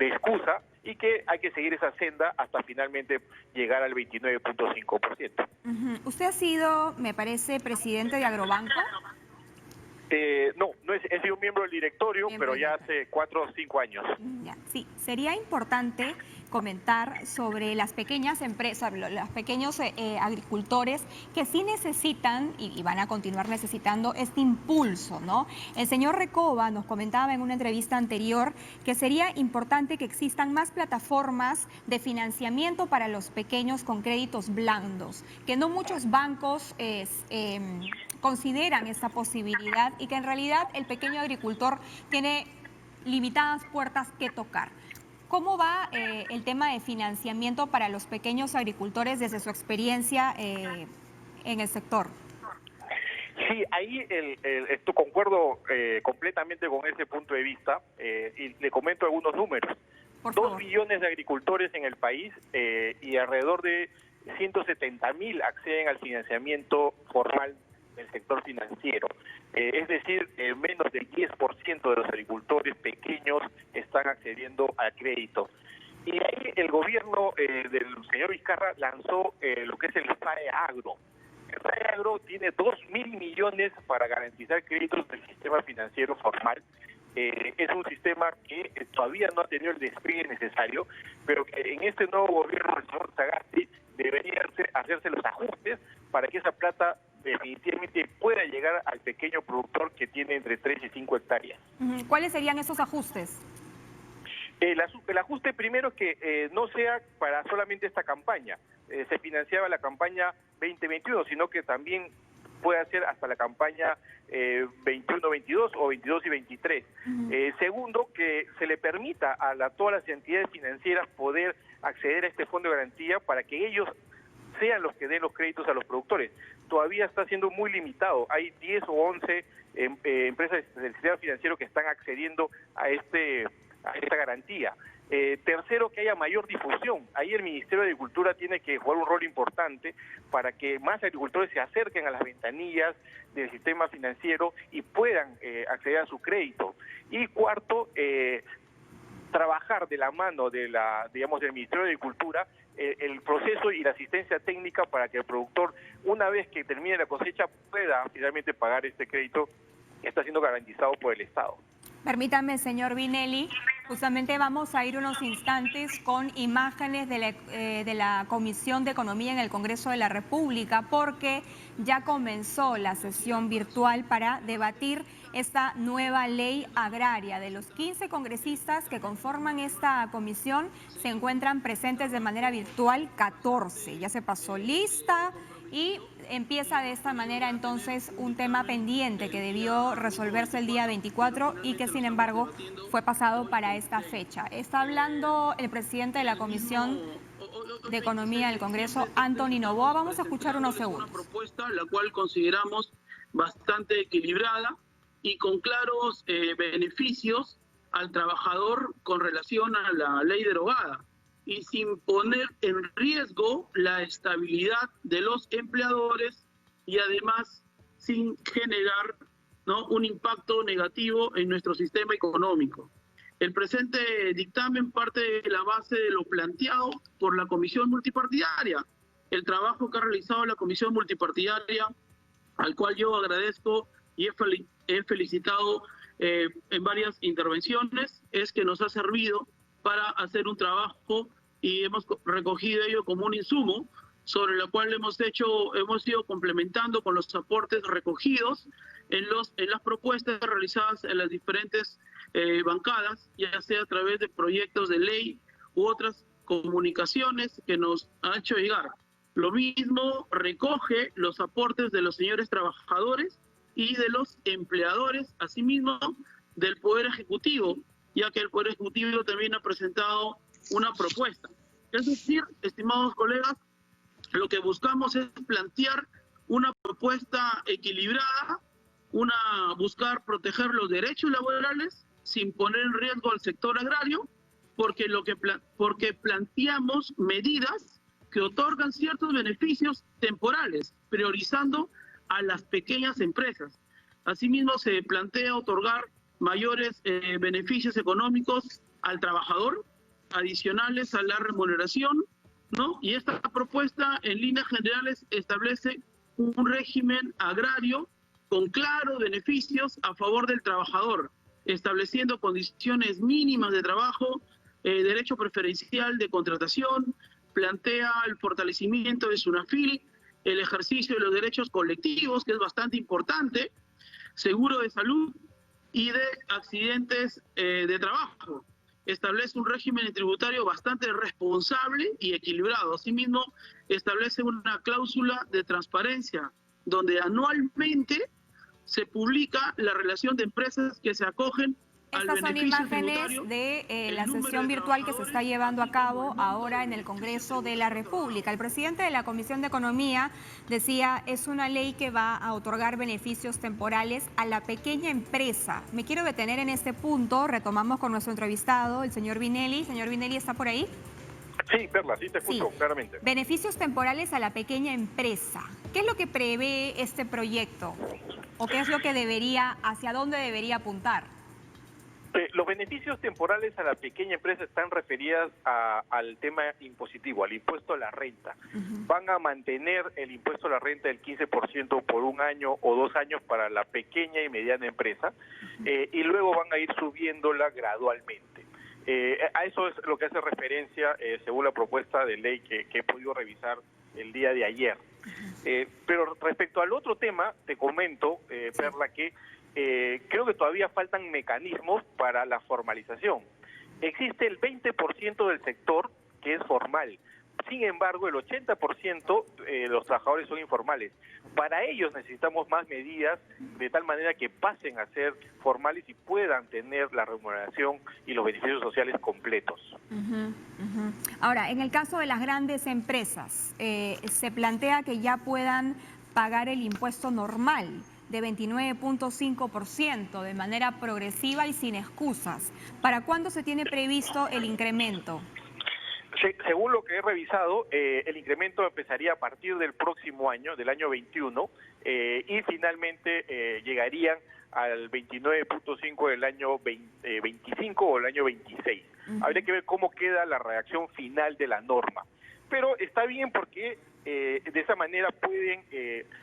excusa y que hay que seguir esa senda hasta finalmente llegar al 29.5%. Usted ha sido, me parece, presidente de Agrobanco. No he sido miembro del directorio, pero ya hace 4 o 5 años. Ya, sí, sería importante comentar sobre las pequeñas empresas, los pequeños agricultores que sí necesitan y van a continuar necesitando este impulso, ¿no? El señor Recoba nos comentaba en una entrevista anterior que sería importante que existan más plataformas de financiamiento para los pequeños con créditos blandos, que no muchos bancos consideran esta posibilidad y que en realidad el pequeño agricultor tiene limitadas puertas que tocar. ¿Cómo va el tema de financiamiento para los pequeños agricultores desde su experiencia en el sector? Sí, ahí concuerdo completamente con ese punto de vista y le comento algunos números. 2 millones de agricultores en el país y alrededor de 170.000 acceden al financiamiento formal del sector financiero. Es decir, menos del 10% de los agricultores pequeños están accediendo al crédito. Y ahí el gobierno del señor Vizcarra lanzó lo que es el FAE Agro. El FAE Agro tiene 2.000 millones para garantizar créditos del sistema financiero formal. Es un sistema que todavía no ha tenido el despliegue necesario, pero que en este nuevo gobierno del señor Sagasti debería hacerse los ajustes para que esa plata definitivamente pueda llegar al pequeño productor que tiene entre 3 y 5 hectáreas. ¿Cuáles serían esos ajustes? El ajuste primero que no sea para solamente esta campaña. Se financiaba la campaña 2021, sino que también puede ser hasta la campaña 21-22 o 22 y 23. Segundo, que se le permita a todas las entidades financieras poder acceder a este fondo de garantía para que ellos sean los que den los créditos a los productores. Todavía está siendo muy limitado. Hay 10 o 11 empresas del sistema financiero que están accediendo a esta garantía. Tercero, que haya mayor difusión. Ahí el Ministerio de Agricultura tiene que jugar un rol importante para que más agricultores se acerquen a las ventanillas del sistema financiero y puedan acceder a su crédito. Y cuarto, trabajar de la mano del Ministerio de Agricultura el proceso y la asistencia técnica para que el productor, una vez que termine la cosecha, pueda finalmente pagar este crédito que está siendo garantizado por el Estado. Permítame, señor Vinelli, justamente vamos a ir unos instantes con imágenes de la Comisión de Economía en el Congreso de la República, porque ya comenzó la sesión virtual para debatir esta nueva ley agraria. De los 15 congresistas que conforman esta comisión, se encuentran presentes de manera virtual 14. Ya se pasó lista y empieza de esta manera entonces un tema pendiente que debió resolverse el día 24 y que sin embargo fue pasado para esta fecha. Está hablando el presidente de la Comisión de Economía del Congreso, Anthony Noboa. Vamos a escuchar unos segundos. Una propuesta la cual consideramos bastante equilibrada y con claros beneficios al trabajador con relación a la ley derogada, y sin poner en riesgo la estabilidad de los empleadores y además sin generar, ¿no?, un impacto negativo en nuestro sistema económico. El presente dictamen parte de la base de lo planteado por la Comisión Multipartidaria. El trabajo que ha realizado la Comisión Multipartidaria, al cual yo agradezco y he felicitado en varias intervenciones, es que nos ha servido para hacer un trabajo y hemos recogido ello como un insumo sobre lo cual hemos ido complementando con los aportes recogidos en las propuestas realizadas en las diferentes bancadas, ya sea a través de proyectos de ley u otras comunicaciones que nos han hecho llegar. Lo mismo recoge los aportes de los señores trabajadores y de los empleadores, asimismo del Poder Ejecutivo, ya que el Poder Ejecutivo también ha presentado una propuesta. Es decir, estimados colegas, lo que buscamos es plantear una propuesta equilibrada, buscar proteger los derechos laborales sin poner en riesgo al sector agrario, porque planteamos medidas que otorgan ciertos beneficios temporales, priorizando a las pequeñas empresas. Asimismo, se plantea otorgar mayores beneficios económicos al trabajador, adicionales a la remuneración, ¿no? Y esta propuesta, en líneas generales, establece un régimen agrario con claros beneficios a favor del trabajador, estableciendo condiciones mínimas de trabajo, derecho preferencial de contratación, plantea el fortalecimiento de SUNAFIL, el ejercicio de los derechos colectivos, que es bastante importante, seguro de salud y de accidentes de trabajo. Establece un régimen tributario bastante responsable y equilibrado. Asimismo, establece una cláusula de transparencia, donde anualmente se publica la relación de empresas que se acogen al Estas son beneficio imágenes tributario, de la número sesión de virtual que se está trabajadores, llevando a así como cabo el monto ahora de en el beneficios Congreso de la República. El presidente de la Comisión de Economía decía, es una ley que va a otorgar beneficios temporales a la pequeña empresa. Me quiero detener en este punto, retomamos con nuestro entrevistado, el señor Vinelli. Señor Vinelli, ¿está por ahí? Sí, Perla, sí te escucho claramente. Beneficios temporales a la pequeña empresa. ¿Qué es lo que prevé este proyecto? ¿O qué es lo que debería, hacia dónde debería apuntar? Los beneficios temporales a la pequeña empresa están referidas al tema impositivo, al impuesto a la renta. Van a mantener el impuesto a la renta del 15% por 1 año o 2 años para la pequeña y mediana empresa, y luego van a ir subiéndola gradualmente. A eso es lo que hace referencia, según la propuesta de ley que he podido revisar el día de ayer. Pero respecto al otro tema, te comento, Perla, que creo que todavía faltan mecanismos para la formalización. Existe el 20% del sector que es formal. Sin embargo, el 80% de los trabajadores son informales. Para ellos necesitamos más medidas de tal manera que pasen a ser formales y puedan tener la remuneración y los beneficios sociales completos. Ahora, en el caso de las grandes empresas, se plantea que ya puedan pagar el impuesto normal de 29.5% de manera progresiva y sin excusas. ¿Para cuándo se tiene previsto el incremento? Según lo que he revisado, el incremento empezaría a partir del próximo año, del año 21, y finalmente llegarían al 29.5 del año 25 o el año 26. Habría que ver cómo queda la redacción final de la norma. Pero está bien porque de esa manera pueden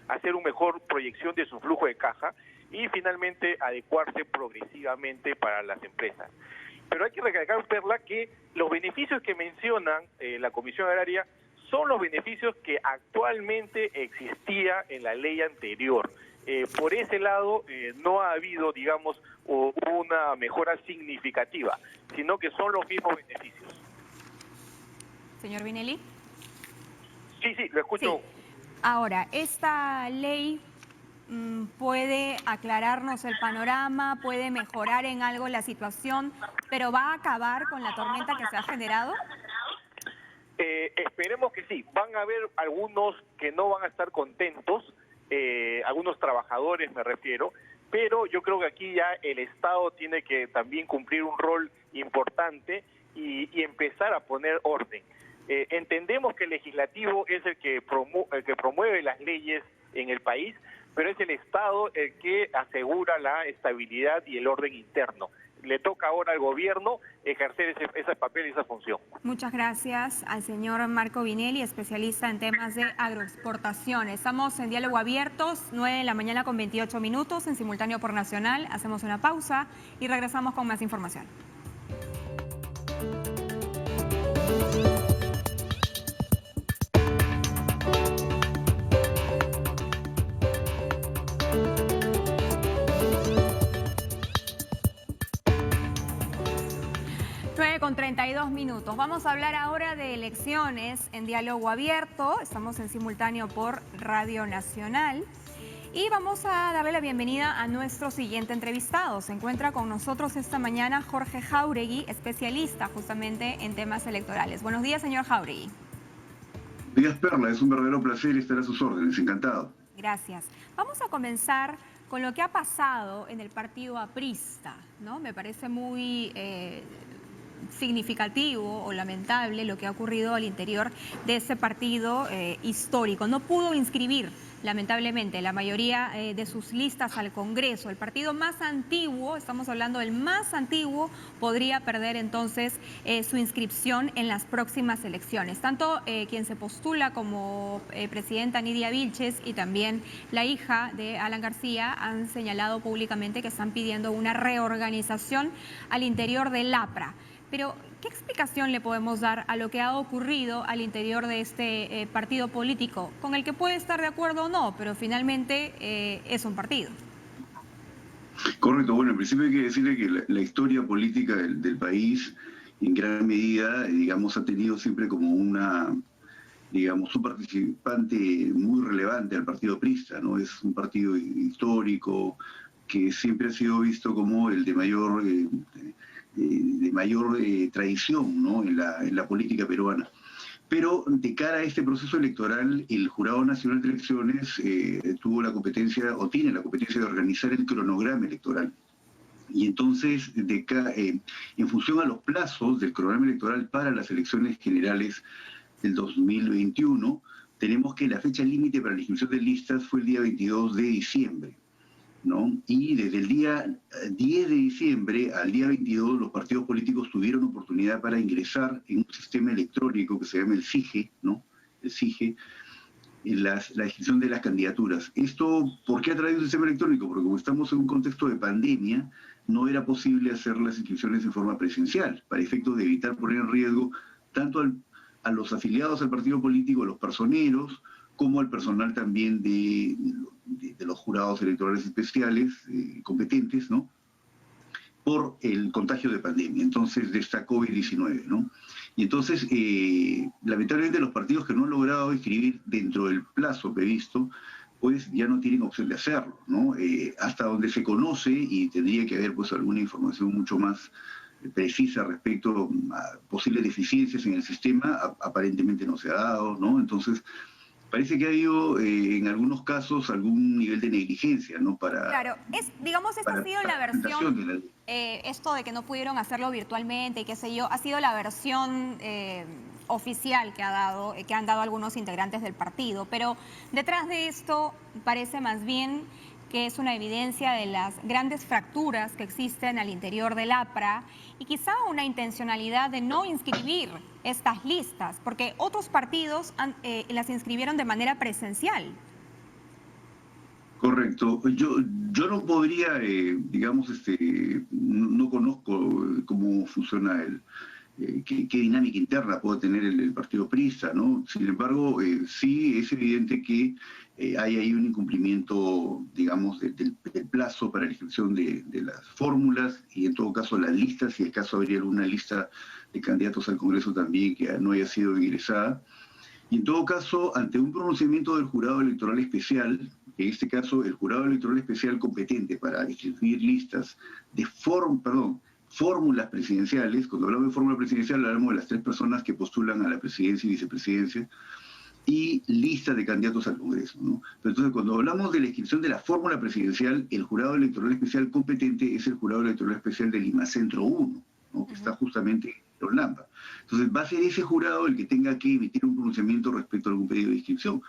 hacer una mejor proyección de su flujo de caja y finalmente adecuarse progresivamente para las empresas. Pero hay que recalcar, Perla, que los beneficios que mencionan la Comisión Agraria son los beneficios que actualmente existía en la ley anterior. Por ese lado no ha habido, digamos, una mejora significativa, sino que son los mismos beneficios. Señor Vinelli. Sí, lo escucho. Sí. Ahora, esta ley puede aclararnos el panorama, puede mejorar en algo la situación, pero ¿va a acabar con la tormenta que se ha generado? Esperemos que sí. Van a haber algunos que no van a estar contentos, algunos trabajadores me refiero, pero yo creo que aquí ya el Estado tiene que también cumplir un rol importante y empezar a poner orden. Entendemos que el legislativo es el que promueve las leyes en el país, pero es el Estado el que asegura la estabilidad y el orden interno. Le toca ahora al gobierno ejercer ese papel y esa función. Muchas gracias al señor Marco Vinelli, especialista en temas de agroexportación. Estamos en Diálogo Abierto, 9 de la mañana con 28 minutos, en simultáneo por Nacional. Hacemos una pausa y regresamos con más información. Con 32 minutos. Vamos a hablar ahora de elecciones en Diálogo Abierto. Estamos en simultáneo por Radio Nacional. Y vamos a darle la bienvenida a nuestro siguiente entrevistado. Se encuentra con nosotros esta mañana Jorge Jáuregui, especialista justamente en temas electorales. Buenos días, señor Jáuregui. Buenos días, Perla. Es un verdadero placer estar a sus órdenes. Encantado. Gracias. Vamos a comenzar con lo que ha pasado en el partido aprista, ¿no? Me parece muy significativo o lamentable lo que ha ocurrido al interior de ese partido histórico. No pudo inscribir lamentablemente, la mayoría de sus listas al Congreso. El partido más antiguo, estamos hablando del más antiguo, podría perder entonces su inscripción en las próximas elecciones. Tanto quien se postula como presidenta Nidia Vilches y también la hija de Alan García han señalado públicamente que están pidiendo una reorganización al interior del APRA. Pero, ¿qué explicación le podemos dar a lo que ha ocurrido al interior de este partido político, con el que puede estar de acuerdo o no, pero finalmente es un partido? Correcto. Bueno, en principio hay que decirle que la historia política del país, en gran medida, digamos, ha tenido siempre como una, digamos, un participante muy relevante al partido aprista, ¿no? Es un partido histórico que siempre ha sido visto como el de mayor tradición, ¿no? en la política peruana. Pero de cara a este proceso electoral, el Jurado Nacional de Elecciones tuvo la competencia, o tiene la competencia de organizar el cronograma electoral. Y entonces, en función a los plazos del cronograma electoral para las elecciones generales del 2021, tenemos que la fecha límite para la inscripción de listas fue el día 22 de diciembre. ¿No? Y desde el día 10 de diciembre al día 22 los partidos políticos tuvieron oportunidad para ingresar en un sistema electrónico que se llama el SIGE, ¿no? El SIGE, en la inscripción de las candidaturas. Esto, ¿por qué ha traído un sistema electrónico? Porque como estamos en un contexto de pandemia, no era posible hacer las inscripciones en forma presencial, para efectos de evitar poner en riesgo tanto a los afiliados al partido político, a los personeros, como al personal también de los jurados electorales especiales competentes, ¿no? Por el contagio de pandemia, entonces de esta COVID-19, ¿no? Y entonces, lamentablemente los partidos que no han logrado inscribir dentro del plazo previsto, pues ya no tienen opción de hacerlo, ¿no? Hasta donde se conoce, y tendría que haber pues alguna información mucho más precisa respecto a posibles deficiencias en el sistema, aparentemente no se ha dado, ¿no? Entonces, parece que ha habido en algunos casos algún nivel de negligencia, ¿no? Claro, digamos, esta ha sido la versión, esto de que no pudieron hacerlo virtualmente y qué sé yo, ha sido la versión oficial que han dado algunos integrantes del partido, pero detrás de esto parece más bien que es una evidencia de las grandes fracturas que existen al interior del APRA y quizá una intencionalidad de no inscribir estas listas, porque otros partidos las inscribieron de manera presencial. Correcto. Yo no podría, digamos, no conozco cómo funciona qué dinámica interna puede tener el partido aprista, ¿no? Sin embargo, sí es evidente que hay ahí un incumplimiento, digamos, del plazo para la inscripción de las fórmulas y en todo caso las listas, si es caso habría alguna lista de candidatos al Congreso también que no haya sido ingresada. Y en todo caso, ante un pronunciamiento del Jurado Electoral Especial, en este caso el Jurado Electoral Especial competente para inscribir listas de fórmulas presidenciales, cuando hablamos de fórmula presidencial hablamos de las 3 personas que postulan a la presidencia y vicepresidencia, y listas de candidatos al Congreso, ¿no? Entonces, cuando hablamos de la inscripción de la fórmula presidencial, el Jurado Electoral Especial competente es el Jurado Electoral Especial del Lima Centro 1, ¿no? Que está justamente en Orlando. Entonces, va a ser ese jurado el que tenga que emitir un pronunciamiento respecto a algún pedido de inscripción,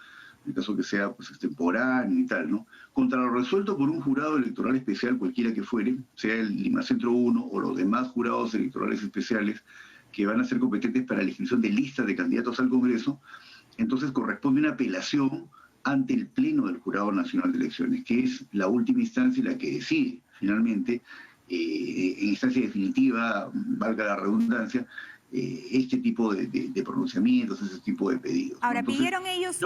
en el caso que sea pues, extemporáneo y tal, ¿no? Contra lo resuelto por un jurado electoral especial, cualquiera que fuere, sea el Lima Centro 1 o los demás jurados electorales especiales que van a ser competentes para la inscripción de listas de candidatos al Congreso, entonces corresponde una apelación ante el Pleno del Jurado Nacional de Elecciones, que es la última instancia y la que decide, finalmente, en instancia definitiva, valga la redundancia, este tipo de pronunciamientos, ese tipo de pedidos. Ahora, ¿no? Entonces, pidieron ellos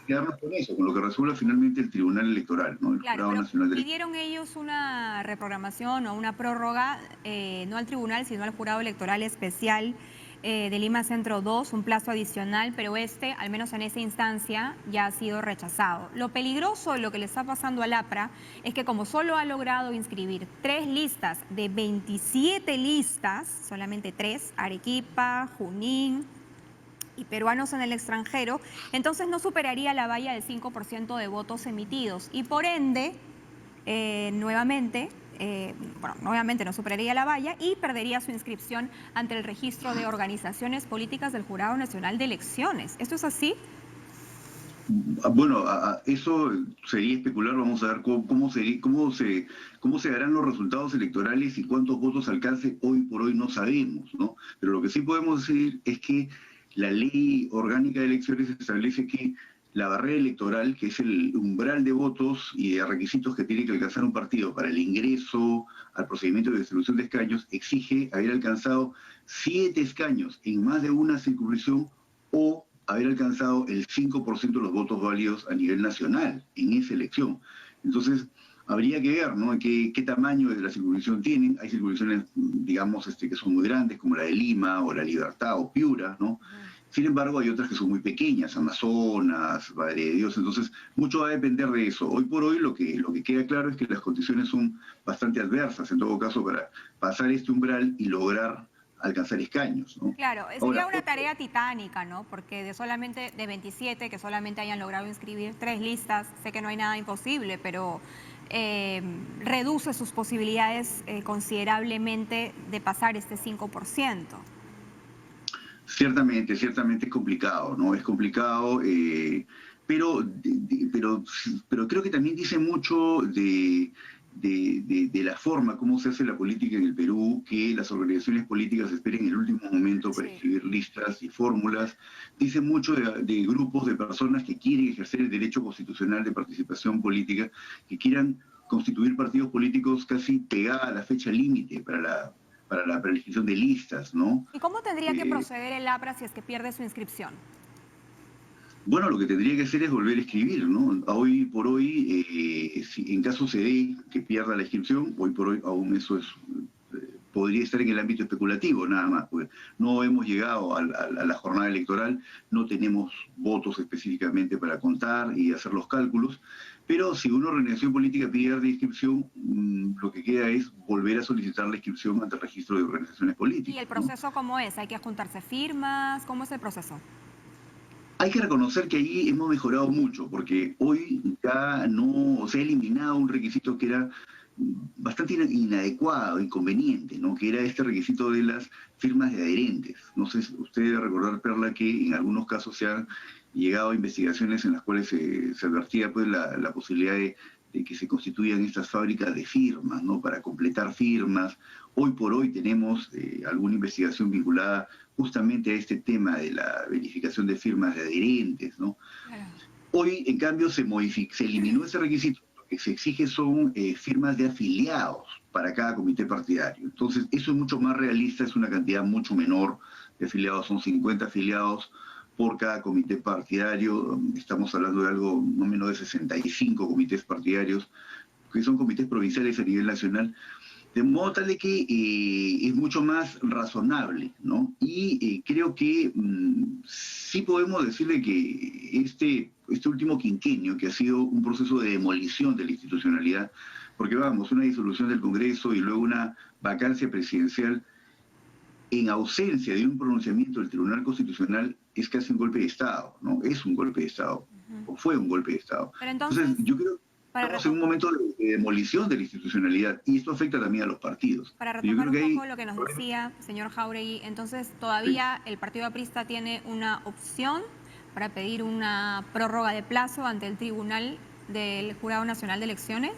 quedarnos con eso, con lo que resuelva finalmente el Tribunal Electoral, ¿no? El Jurado Nacional de Elecciones. Pidieron ellos una reprogramación o una prórroga, no al tribunal, sino al Jurado Electoral Especial de Lima Centro 2, un plazo adicional, pero al menos en esa instancia, ya ha sido rechazado. Lo peligroso de lo que le está pasando al APRA es que como solo ha logrado inscribir 3 listas de 27 listas, solamente 3, Arequipa, Junín y peruanos en el extranjero, entonces no superaría la valla del 5% de votos emitidos y por ende, nuevamente no superaría la valla y perdería su inscripción ante el registro de organizaciones políticas del Jurado Nacional de Elecciones. ¿Esto es así? Bueno, eso sería especular. Vamos a ver cómo se darán los resultados electorales y cuántos votos alcance. Hoy por hoy no sabemos, ¿no? Pero lo que sí podemos decir es que la ley orgánica de elecciones establece que la barrera electoral, que es el umbral de votos y de requisitos que tiene que alcanzar un partido para el ingreso al procedimiento de distribución de escaños, exige haber alcanzado 7 escaños en más de una circunscripción o haber alcanzado el 5% de los votos válidos a nivel nacional en esa elección. Entonces, habría que ver, ¿no?, qué tamaño de la circunscripción tienen. Hay circunscripciones, digamos, que son muy grandes, como la de Lima, o la Libertad, o Piura, ¿no? Sin embargo, hay otras que son muy pequeñas, Amazonas, Madre de Dios. Entonces, mucho va a depender de eso. Hoy por hoy lo que queda claro es que las condiciones son bastante adversas, en todo caso, para pasar este umbral y lograr alcanzar escaños, ¿no? Claro, sería una tarea titánica, ¿no? Porque de solamente de 27 que solamente hayan logrado inscribir 3 listas, sé que no hay nada imposible, pero reduce sus posibilidades considerablemente de pasar este 5%. Ciertamente es complicado, ¿no? Es complicado, pero creo que también dice mucho de la forma como se hace la política en el Perú, que las organizaciones políticas esperen el último momento para escribir listas y fórmulas. Dice mucho de grupos de personas que quieren ejercer el derecho constitucional de participación política, que quieran constituir partidos políticos casi pegada a la fecha límite para la inscripción de listas, ¿no? ¿Y cómo tendría que proceder el APRA si es que pierde su inscripción? Bueno, lo que tendría que hacer es volver a escribir, ¿no? Hoy por hoy, si en caso se dé que pierda la inscripción, hoy por hoy aún eso podría estar en el ámbito especulativo nada más, porque no hemos llegado a la jornada electoral, no tenemos votos específicamente para contar y hacer los cálculos, pero si una organización política pierde inscripción, lo que queda es volver a solicitar la inscripción ante el registro de organizaciones políticas. ¿Y el proceso cómo es? ¿Hay que juntarse firmas? ¿Cómo es el proceso? Hay que reconocer que ahí hemos mejorado mucho, porque hoy ya no se ha eliminado un requisito que era bastante inadecuado, inconveniente, ¿no? Que era este requisito de las firmas de adherentes. No sé si usted debe recordar, Perla, que en algunos casos se han llegado a investigaciones en las cuales se advertía pues la posibilidad de que se constituyan estas fábricas de firmas, ¿no? Para completar firmas. Hoy por hoy tenemos alguna investigación vinculada justamente a este tema de la verificación de firmas de adherentes, ¿no? Hoy, en cambio, se eliminó ese requisito. Lo que se exige son firmas de afiliados para cada comité partidario. Entonces, eso es mucho más realista, es una cantidad mucho menor de afiliados, son 50 afiliados por cada comité partidario. Estamos hablando de algo no menos de 65 comités partidarios, que son comités provinciales a nivel nacional, de modo tal de que es mucho más razonable, ¿no? Y creo que sí podemos decirle que este último quinquenio, que ha sido un proceso de demolición de la institucionalidad, porque vamos, una disolución del Congreso y luego una vacancia presidencial en ausencia de un pronunciamiento del Tribunal Constitucional, es casi un golpe de Estado, ¿no? Es un golpe de Estado, o fue un golpe de Estado. Pero entonces, yo creo que estamos en un momento de demolición de la institucionalidad, y esto afecta también a los partidos. Para retomar un poco lo que nos decía, señor Jáuregui, entonces todavía el Partido Aprista tiene una opción para pedir una prórroga de plazo ante el Tribunal del Jurado Nacional de Elecciones.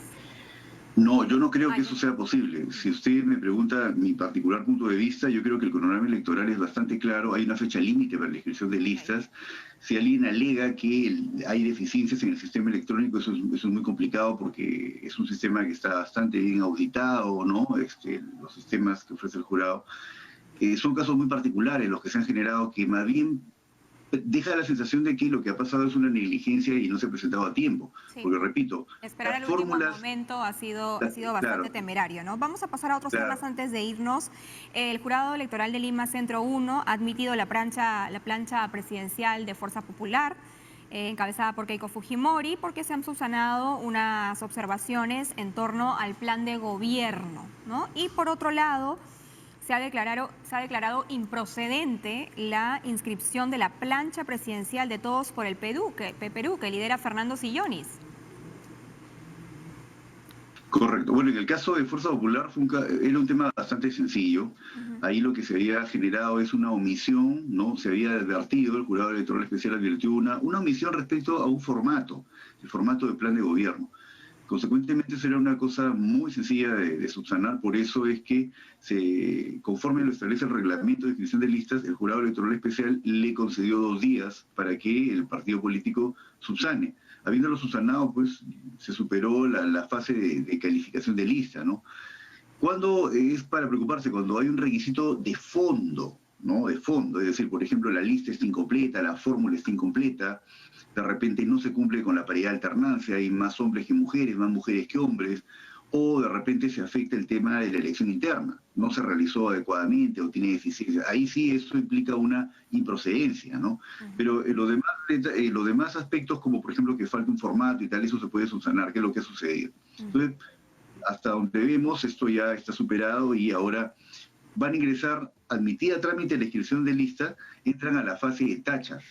No, yo no creo que eso sea posible. Si usted me pregunta mi particular punto de vista, yo creo que el cronograma electoral es bastante claro. Hay una fecha límite para la inscripción de listas. Si alguien alega que hay deficiencias en el sistema electrónico, eso es muy complicado, porque es un sistema que está bastante bien auditado, ¿no? Los sistemas que ofrece el jurado. Son casos muy particulares los que se han generado, que más bien deja la sensación de que lo que ha pasado es una negligencia y no se ha presentado a tiempo. Sí. Porque, repito, esperar el último momento ha sido bastante temerario, ¿no? Vamos a pasar a otros temas antes de irnos. El Jurado Electoral de Lima Centro 1 ha admitido la plancha presidencial de Fuerza Popular, encabezada por Keiko Fujimori, porque se han subsanado unas observaciones en torno al plan de gobierno, ¿no? Y por otro lado, se ha declarado improcedente la inscripción de la plancha presidencial de Todos por el Perú, que lidera Fernando Sillonis. Correcto. Bueno, en el caso de Fuerza Popular era un tema bastante sencillo. Ahí lo que se había generado es una omisión, ¿no? Se había advertido, el Jurado Electoral Especial advirtió una omisión respecto a un formato, el formato de plan de gobierno. Consecuentemente será una cosa muy sencilla de subsanar, por eso es que conforme lo establece el reglamento de inscripción de listas, el Jurado Electoral Especial le concedió 2 días para que el partido político subsane. Habiéndolo subsanado, pues se superó la fase de calificación de lista, ¿no? ¿Cuándo es para preocuparse? Cuando hay un requisito de fondo, ¿no? De fondo, es decir, por ejemplo, la lista está incompleta, la fórmula está incompleta, de repente no se cumple con la paridad de alternancia, hay más hombres que mujeres, más mujeres que hombres, o de repente se afecta el tema de la elección interna, no se realizó adecuadamente o tiene deficiencias. Ahí sí eso implica una improcedencia, ¿no? Pero los demás aspectos, como por ejemplo que falta un formato y tal, eso se puede subsanar, que es lo que ha sucedido. Entonces, hasta donde vemos, esto ya está superado y ahora van a ingresar, admitida trámite la inscripción de lista, entran a la fase de tachas.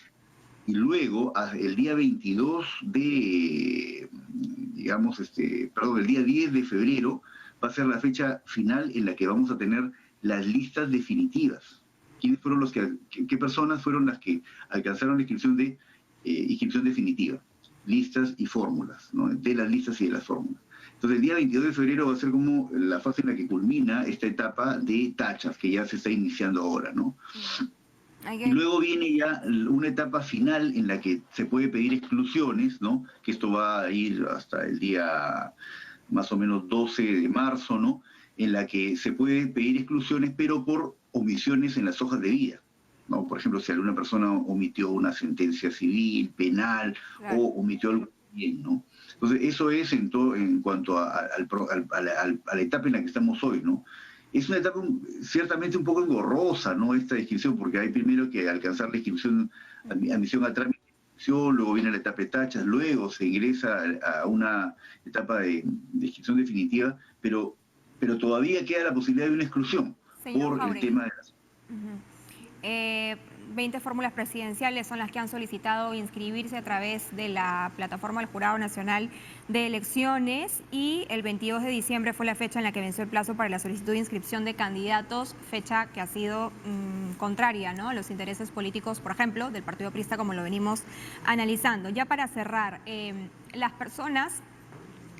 Y luego, el día 22 de, el día 10 de febrero va a ser la fecha final en la que vamos a tener las listas definitivas. ¿Quiénes fueron qué personas fueron las que alcanzaron la inscripción definitiva? Listas y fórmulas, ¿no? De las listas y de las fórmulas. Entonces, el día 22 de febrero va a ser como la fase en la que culmina esta etapa de tachas, que ya se está iniciando ahora, ¿no? Y luego viene ya una etapa final en la que se puede pedir exclusiones, ¿no? Que esto va a ir hasta el día más o menos 12 de marzo, ¿no? En la que se puede pedir exclusiones, pero por omisiones en las hojas de vida, ¿no? Por ejemplo, si alguna persona omitió una sentencia civil, penal, claro, o omitió algo bien, ¿no? Entonces, eso es en cuanto a la etapa en la que estamos hoy, ¿no? Es una etapa ciertamente un poco engorrosa, ¿no? Esta inscripción, porque hay primero que alcanzar la inscripción, admisión a trámite, luego viene la etapa de tachas, luego se ingresa a una etapa de inscripción definitiva, pero todavía queda la posibilidad de una exclusión. Señor por el tema de las... 20 fórmulas presidenciales son las que han solicitado inscribirse a través de la plataforma del Jurado Nacional de Elecciones y el 22 de diciembre fue la fecha en la que venció el plazo para la solicitud de inscripción de candidatos, fecha que ha sido contraria, ¿no?, a los intereses políticos, por ejemplo, del Partido Aprista, como lo venimos analizando. Ya para cerrar, las personas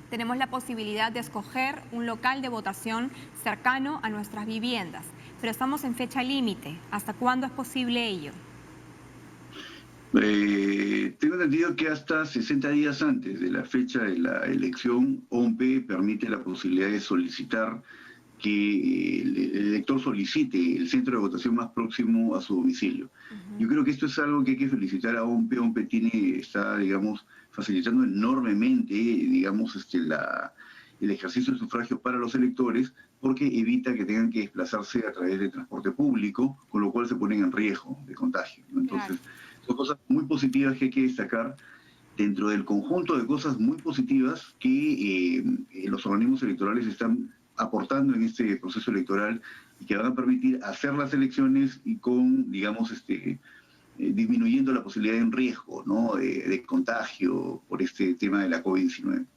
tenemos la posibilidad de escoger un local de votación cercano a nuestras viviendas, pero estamos en fecha límite. ¿Hasta cuándo es posible ello? Tengo entendido que hasta 60 días antes de la fecha de la elección, OMPE permite la posibilidad de solicitar que el elector solicite el centro de votación más próximo a su domicilio. Yo creo que esto es algo que hay que felicitar a OMPE. OMPE está, digamos, facilitando enormemente, digamos, el ejercicio del sufragio para los electores, porque evita que tengan que desplazarse a través del transporte público, con lo cual se ponen en riesgo de contagio, ¿no? Entonces, son cosas muy positivas que hay que destacar dentro del conjunto de cosas muy positivas que los organismos electorales están aportando en este proceso electoral y que van a permitir hacer las elecciones y con, digamos, disminuyendo la posibilidad de un riesgo, ¿no?, de contagio por este tema de la COVID-19.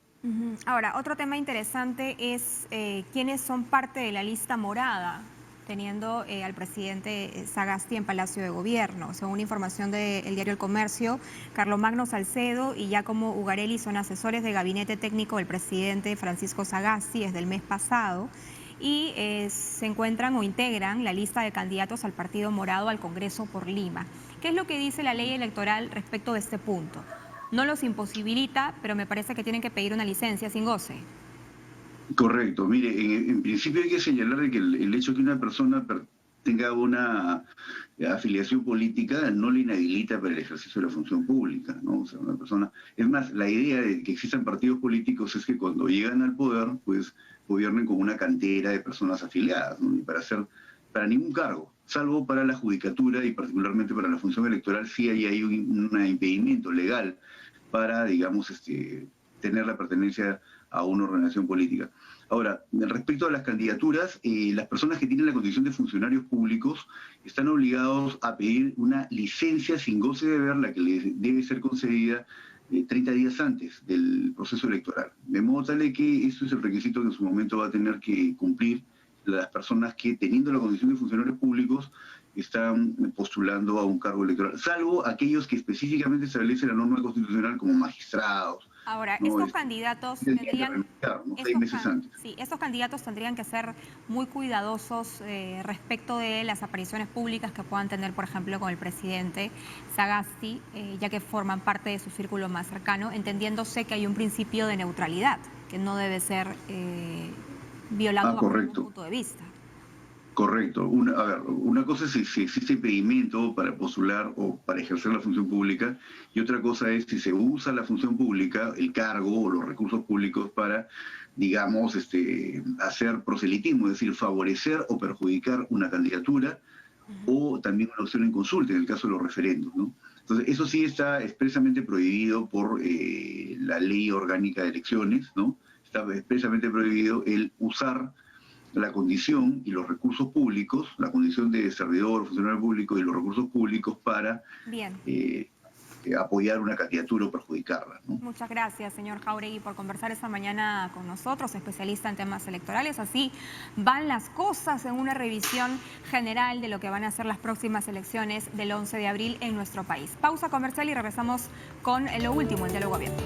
Ahora, otro tema interesante es quiénes son parte de la lista morada, teniendo al presidente Sagasti en Palacio de Gobierno. Según información del diario El Comercio, Carlomagno Salcedo y Giacomo Ugarelli son asesores de gabinete técnico del presidente Francisco Sagasti desde el mes pasado y se encuentran o integran la lista de candidatos al Partido Morado al Congreso por Lima. ¿Qué es lo que dice la ley electoral respecto de este punto? No los imposibilita, pero me parece que tienen que pedir una licencia sin goce. Correcto. Mire, en principio hay que señalar de que el hecho de que una persona tenga una afiliación política no le inhabilita para el ejercicio de la función pública, ¿no? O sea, una persona... Es más, la idea de que existan partidos políticos es que cuando llegan al poder, pues gobiernen con una cantera de personas afiliadas, ¿no? Y para ningún cargo, salvo para la judicatura y particularmente para la función electoral, sí hay un impedimento legal para, digamos, tener la pertenencia a una organización política. Ahora, respecto a las candidaturas, las personas que tienen la condición de funcionarios públicos están obligados a pedir una licencia sin goce de deber, la que les debe ser concedida 30 días antes del proceso electoral. De modo tal de que eso es el requisito que en su momento va a tener que cumplir las personas que, teniendo la condición de funcionarios públicos, están postulando a un cargo electoral, salvo aquellos que específicamente establece la norma constitucional como magistrados. Ahora, no, estos candidatos tendrían... estos candidatos tendrían que ser muy cuidadosos respecto de las apariciones públicas que puedan tener, por ejemplo, con el presidente Sagasti, ya que forman parte de su círculo más cercano, entendiéndose que hay un principio de neutralidad, que no debe ser violado bajo ningún punto de vista. Correcto. Una cosa es si existe impedimento para postular o para ejercer la función pública, y otra cosa es si se usa la función pública, el cargo o los recursos públicos para, digamos, hacer proselitismo, es decir, favorecer o perjudicar una candidatura o también una opción en consulta, en el caso de los referendos, ¿no? Entonces, eso sí está expresamente prohibido por la Ley Orgánica de Elecciones, ¿no? Está expresamente prohibido el usar la condición y los recursos públicos, la condición de servidor, funcionario público y los recursos públicos para apoyar una candidatura o perjudicarla, ¿no? Muchas gracias, señor Jáuregui, por conversar esta mañana con nosotros, especialista en temas electorales. Así van las cosas en una revisión general de lo que van a ser las próximas elecciones del 11 de abril en nuestro país. Pausa comercial y regresamos con lo último en Diálogo Abierto.